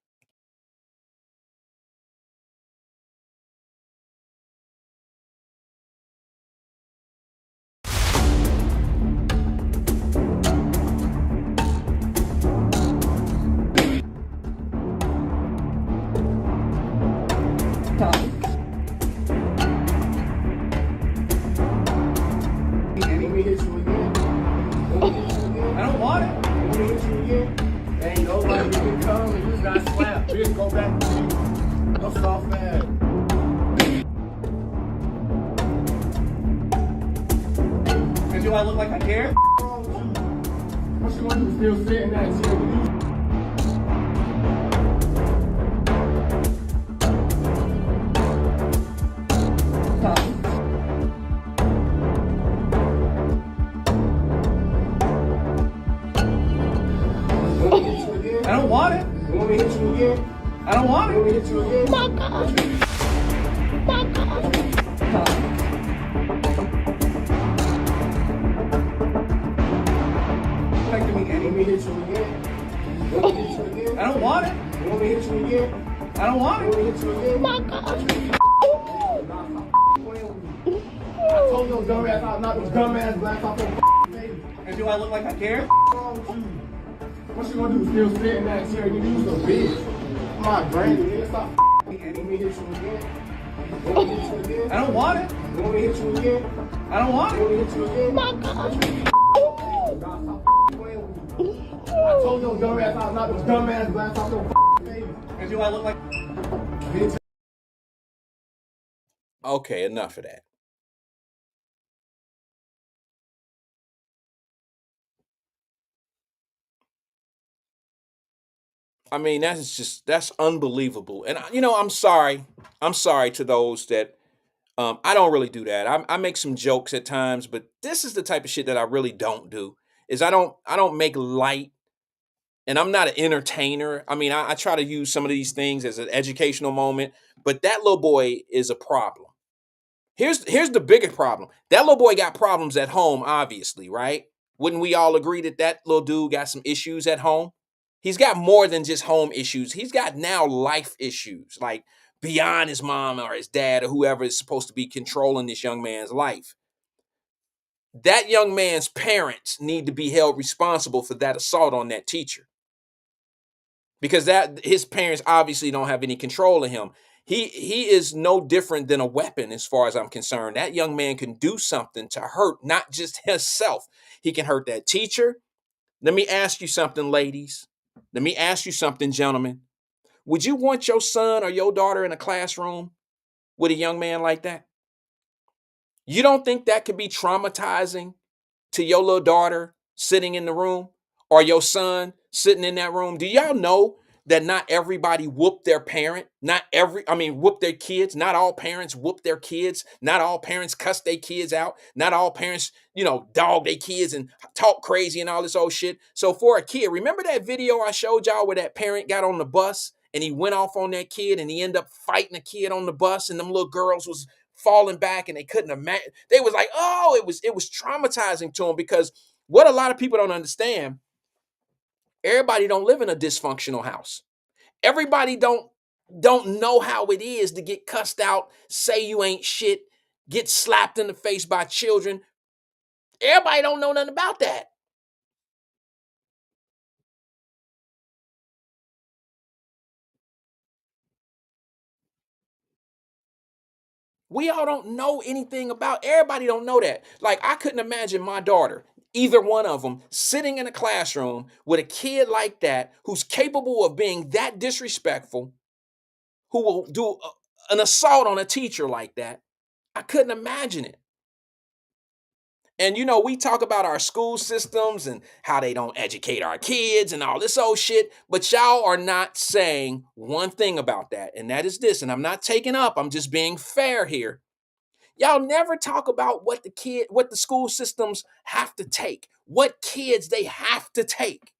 Go back to me. No soft ass. And do I look like I care? What you gonna do? Still sit in that chair with you? I don't want it. You want me to hit you again? I don't want it. You want me to hit you again? My God. My God. Like to me, Annie. You want me to hit you again? You want me to hit you again? I don't want it. You want me to hit you again? I don't want it. You want me to hit you again? My God. I told those dumbass I'm not those dumbass blacks off your face. And do I look like I care? What's wrong with you? What you gonna do? Still sit in that chair? You use a bitch. My granny, nigga, stop me to hit you again? You want me to hit you again? I don't want it. You want me to hit you again? I don't want it. You want me to hit you again? My God. Stop playing with me. I told your dumb ass I was not those dumb ass glass off your face. And do I look like? Okay, enough of that. I mean, that's unbelievable. And I'm sorry. I'm sorry to those that I don't really do that. I make some jokes at times, but this is the type of shit that I really don't do. Is I don't make light, and I'm not an entertainer. I mean, I try to use some of these things as an educational moment, but that little boy is a problem. Here's the bigger problem. That little boy got problems at home, obviously, right? Wouldn't we all agree that that little dude got some issues at home? He's got more than just home issues. He's got now life issues, like beyond his mom or his dad or whoever is supposed to be controlling this young man's life. That young man's parents need to be held responsible for that assault on that teacher, because that his parents obviously don't have any control of him. He is no different than a weapon as far as I'm concerned. That young man can do something to hurt not just himself. He can hurt that teacher. Let me ask you something, ladies. Let me ask you something, gentlemen. Would you want your son or your daughter in a classroom with a young man like that? You don't think that could be traumatizing to your little daughter sitting in the room or your son sitting in that room? Do y'all know that not everybody whoop their parent? Whoop their kids. Not all parents whoop their kids. Not all parents cuss their kids out. Not all parents, dog their kids and talk crazy and all this old shit. So for a kid, remember that video I showed y'all where that parent got on the bus and he went off on that kid and he ended up fighting a kid on the bus and them little girls was falling back and they couldn't imagine. They was like, oh, it was traumatizing to them, because what a lot of people don't understand, everybody don't live in a dysfunctional house. Everybody don't know how it is to get cussed out, say you ain't shit, get slapped in the face by children. Everybody don't know nothing about that. We all don't know anything about, everybody don't know that. Like, I couldn't imagine my daughter, either one of them, sitting in a classroom with a kid like that who's capable of being that disrespectful, who will do an assault on a teacher like that. I couldn't imagine it. And we talk about our school systems and how they don't educate our kids and all this old shit, but y'all are not saying one thing about that, and that is this, and I'm not taking up, I'm just being fair here. Y'all never talk about what the school systems have to take, what kids they have to take.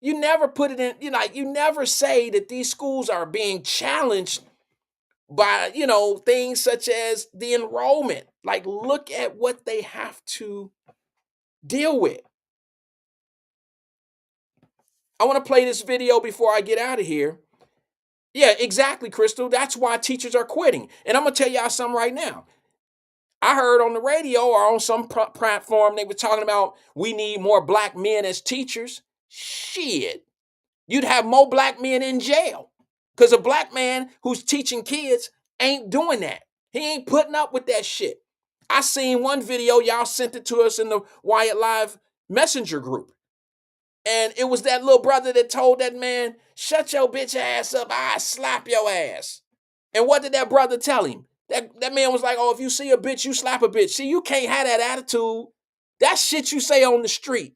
You never put it in, you never say that these schools are being challenged by, things such as the enrollment. Like, look at what they have to deal with. I want to play this video before I get out of here. Yeah, exactly, Crystal. That's why teachers are quitting. And I'm going to tell y'all something right now. I heard on the radio or on some platform, they were talking about we need more black men as teachers. Shit. You'd have more black men in jail, because a black man who's teaching kids ain't doing that. He ain't putting up with that shit. I seen one video, y'all sent it to us in the Wyatt Live Messenger group. And it was that little brother that told that man, shut your bitch ass up, I slap your ass. And what did that brother tell him? That man was like, oh, if you see a bitch, you slap a bitch. See, you can't have that attitude. That's shit you say on the street.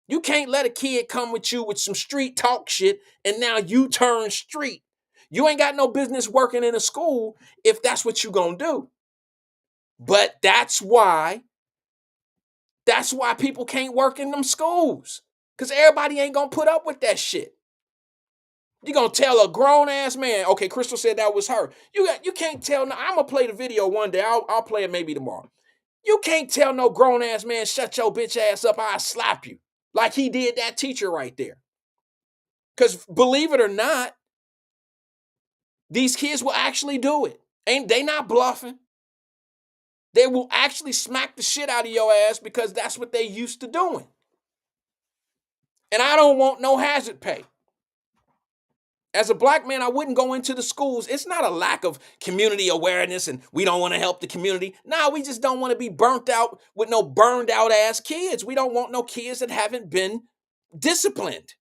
You can't let a kid come with you with some street talk shit and now you turn street. You ain't got no business working in a school if that's what you gonna do. But that's why people can't work in them schools, because everybody ain't gonna put up with that shit. You gonna tell a grown ass man, okay, Crystal said that was her. You can't tell. No, I'm gonna play the video one day. I'll play it maybe tomorrow. You can't tell no grown ass man, shut your bitch ass up, I'll slap you. Like he did that teacher right there. Because believe it or not, these kids will actually do it. Ain't they not bluffing? They will actually smack the shit out of your ass because that's what they used to doing. And I don't want no hazard pay. As a black man, I wouldn't go into the schools. It's not a lack of community awareness and we don't want to help the community. Nah, we just don't want to be burnt out with no burned out ass kids. We don't want no kids that haven't been disciplined.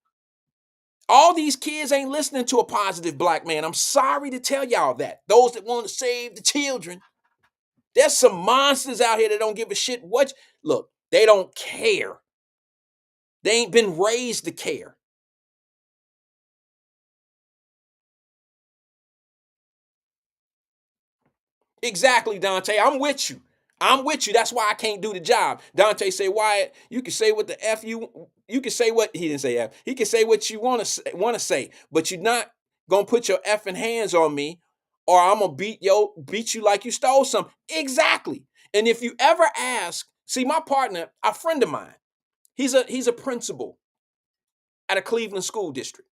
All these kids ain't listening to a positive black man. I'm sorry to tell y'all that. Those that want to save the children, there's some monsters out here that don't give a shit what. Look, they don't care. They ain't been raised to care. Exactly, Dante. I'm with you. I'm with you. That's why I can't do the job. Dante say, Wyatt, you can say what the F you can say what he didn't say F. He can say what you want to say, but you're not gonna put your effing hands on me, or I'm gonna beat you like you stole something. Exactly. And if you ever ask, see, my partner, a friend of mine, he's a principal at a Cleveland school district,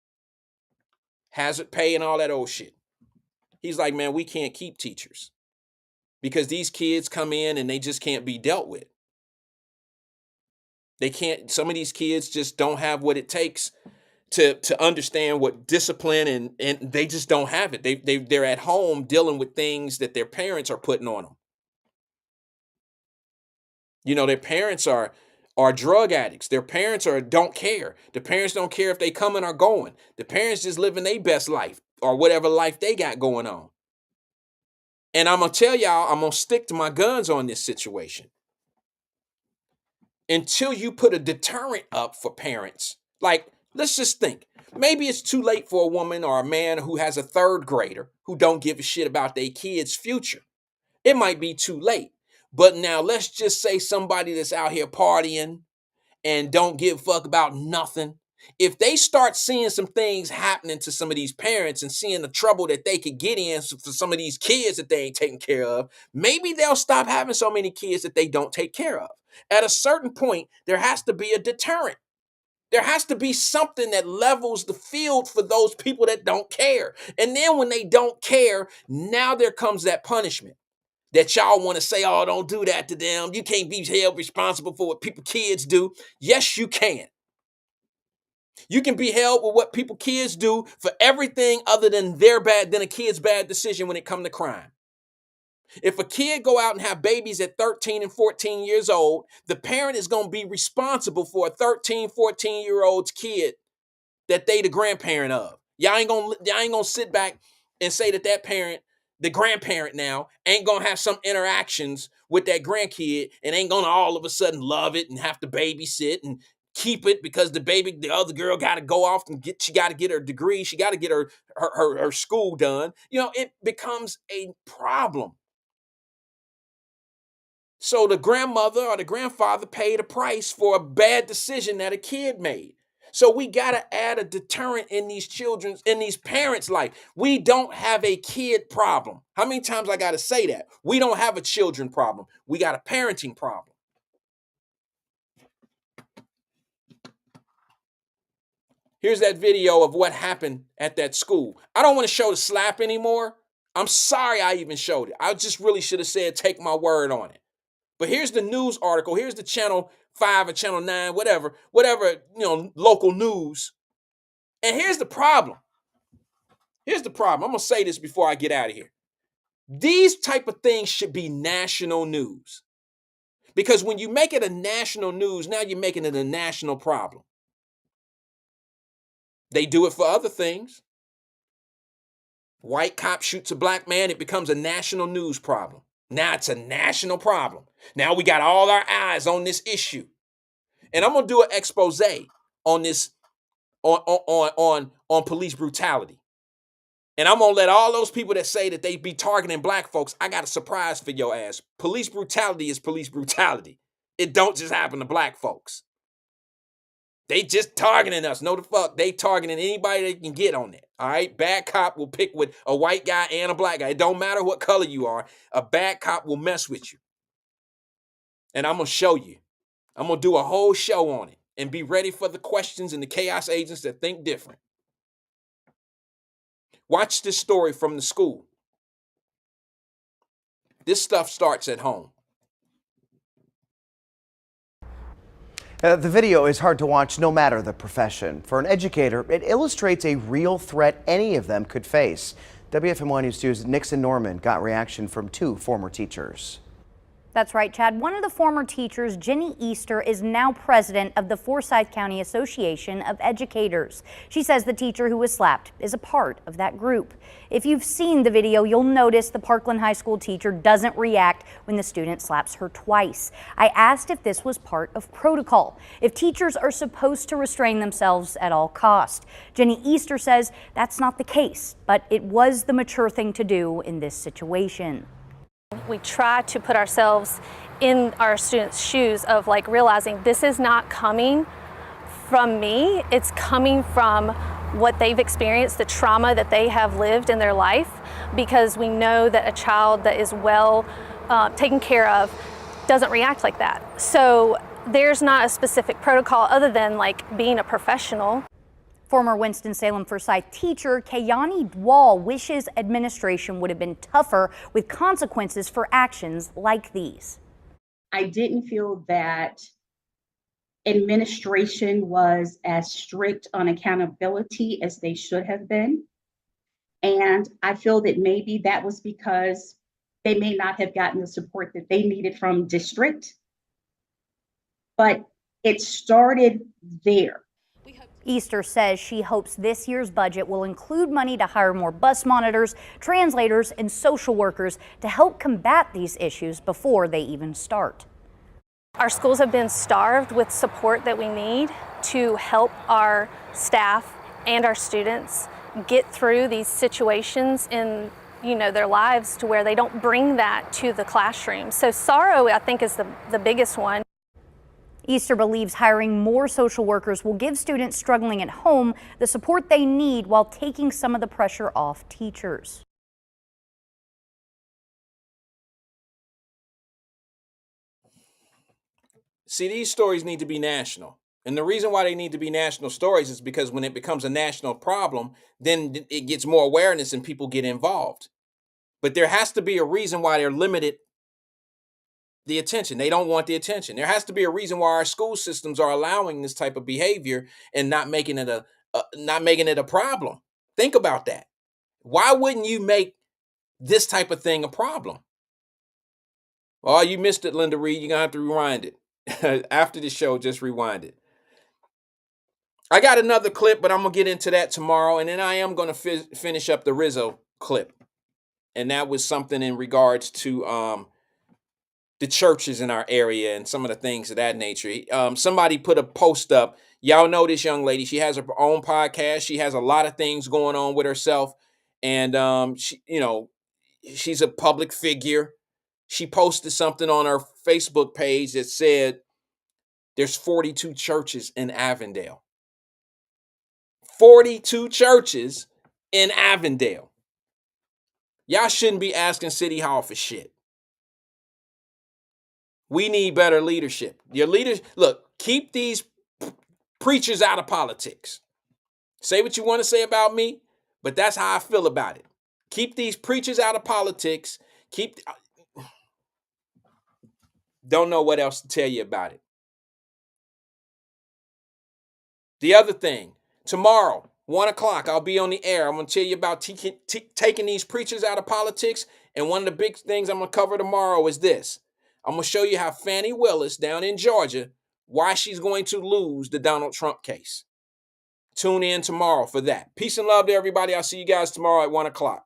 hazard pay and all that old shit. He's like, man, we can't keep teachers, because these kids come in and they just can't be dealt with. They can't, some of these kids just don't have what it takes to understand what discipline, and they just don't have it. They're at home dealing with things that their parents are putting on them. You know, their parents are drug addicts. Their parents don't care. The parents don't care if they coming or going. The parents just living their best life or whatever life they got going on. And I'm gonna tell y'all, I'm gonna stick to my guns on this situation. Until you put a deterrent up for parents, like, let's just think, maybe it's too late for a woman or a man who has a third grader who don't give a shit about their kid's future. It might be too late. But now let's just say somebody that's out here partying and don't give a fuck about nothing. If they start seeing some things happening to some of these parents and seeing the trouble that they could get in for some of these kids that they ain't taking care of, maybe they'll stop having so many kids that they don't take care of. At a certain point, there has to be a deterrent. There has to be something that levels the field for those people that don't care. And then when they don't care, now there comes that punishment that y'all want to say, oh, don't do that to them. You can't be held responsible for what kids do. Yes, you can. You can be held with what kids do for everything other than a kid's bad decision when it comes to crime. If a kid go out and have babies at 13 and 14 years old, the parent is going to be responsible for a 13, 14-year-old's kid that they the grandparent of. Y'all ain't gonna sit back and say that parent, the grandparent now, ain't gonna have some interactions with that grandkid and ain't gonna all of a sudden love it and have to babysit and keep it because the other girl got to go off and she got to get her degree. She got to get her school done. You know, it becomes a problem. So the grandmother or the grandfather paid a price for a bad decision that a kid made. So we got to add a deterrent in these parents' life. We don't have a kid problem. How many times I got to say that? We don't have a children problem. We got a parenting problem. Here's that video of what happened at that school. I don't want to show the slap anymore. I'm sorry I even showed it. I just really should have said, take my word on it. But here's the news article. Here's the Channel 5 or Channel 9, whatever, local news. And here's the problem. I'm going to say this before I get out of here. These type of things should be national news. Because when you make it a national news, now you're making it a national problem. They do it for other things. White cop shoots a black man, it becomes a national news problem. Now it's a national problem. Now we got all our eyes on this issue. And I'm gonna do an expose on this, on police brutality. And I'm gonna let all those people that say that they be targeting black folks, I got a surprise for your ass. Police brutality is police brutality. It don't just happen to black folks. They just targeting us. No the fuck. They targeting anybody they can get on that. All right. Bad cop will pick with a white guy and a black guy. It don't matter what color you are. A bad cop will mess with you. And I'm going to show you. I'm going to do a whole show on it and be ready for the questions and the chaos agents that think different. Watch this story from the school. This stuff starts at home. The video is hard to watch no matter the profession. For an educator, it illustrates a real threat any of them could face. WFMY News 2's Nixon Norman got reaction from 2 former teachers. That's right, Chad. One of the former teachers, Jenny Easter, is now president of the Forsyth County Association of Educators. She says the teacher who was slapped is a part of that group. If you've seen the video, you'll notice the Parkland High School teacher doesn't react when the student slaps her twice. I asked if this was part of protocol, if teachers are supposed to restrain themselves at all cost. Jenny Easter says that's not the case, but it was the mature thing to do in this situation. We try to put ourselves in our students' shoes of like realizing this is not coming from me, it's coming from what they've experienced, the trauma that they have lived in their life, because we know that a child that is well taken care of doesn't react like that. So there's not a specific protocol other than like being a professional. Former Winston-Salem Forsyth teacher Kayani Wall wishes administration would have been tougher with consequences for actions like these. I didn't feel that administration was as strict on accountability as they should have been. And I feel that maybe that was because they may not have gotten the support that they needed from district. But it started there. Easter says she hopes this year's budget will include money to hire more bus monitors, translators, and social workers to help combat these issues before they even start. Our schools have been starved with support that we need to help our staff and our students get through these situations in their lives to where they don't bring that to the classroom. So sorrow, I think, is the biggest one. Easter believes hiring more social workers will give students struggling at home the support they need while taking some of the pressure off teachers. See, these stories need to be national. And the reason why they need to be national stories is because when it becomes a national problem, then it gets more awareness and people get involved. But there has to be a reason why they're limited the attention. They don't want the attention. There has to be a reason why our school systems are allowing this type of behavior and not making it a problem. Think about that. Why wouldn't you make this type of thing a problem? Oh, you missed it, Linda Reed. You're gonna have to rewind it. After the show, just rewind it. I got another clip, but I'm gonna get into that tomorrow, and then I am gonna finish up the Rizzo clip, and that was something in regards to the churches in our area and some of the things of that nature. Somebody put a post up. Y'all know this young lady. She has her own podcast. She has a lot of things going on with herself. And she's a public figure. She posted something on her Facebook page that said there's 42 churches in Avondale. 42 churches in Avondale. Y'all shouldn't be asking City Hall for shit. We need better leadership. Your leaders, look, keep these preachers out of politics. Say what you want to say about me, but that's how I feel about it. Keep these preachers out of politics. Don't know what else to tell you about it. The other thing, tomorrow, 1 o'clock, I'll be on the air. I'm going to tell you about taking these preachers out of politics. And one of the big things I'm going to cover tomorrow is this. I'm going to show you how Fannie Willis down in Georgia, why she's going to lose the Donald Trump case. Tune in tomorrow for that. Peace and love to everybody. I'll see you guys tomorrow at 1 o'clock.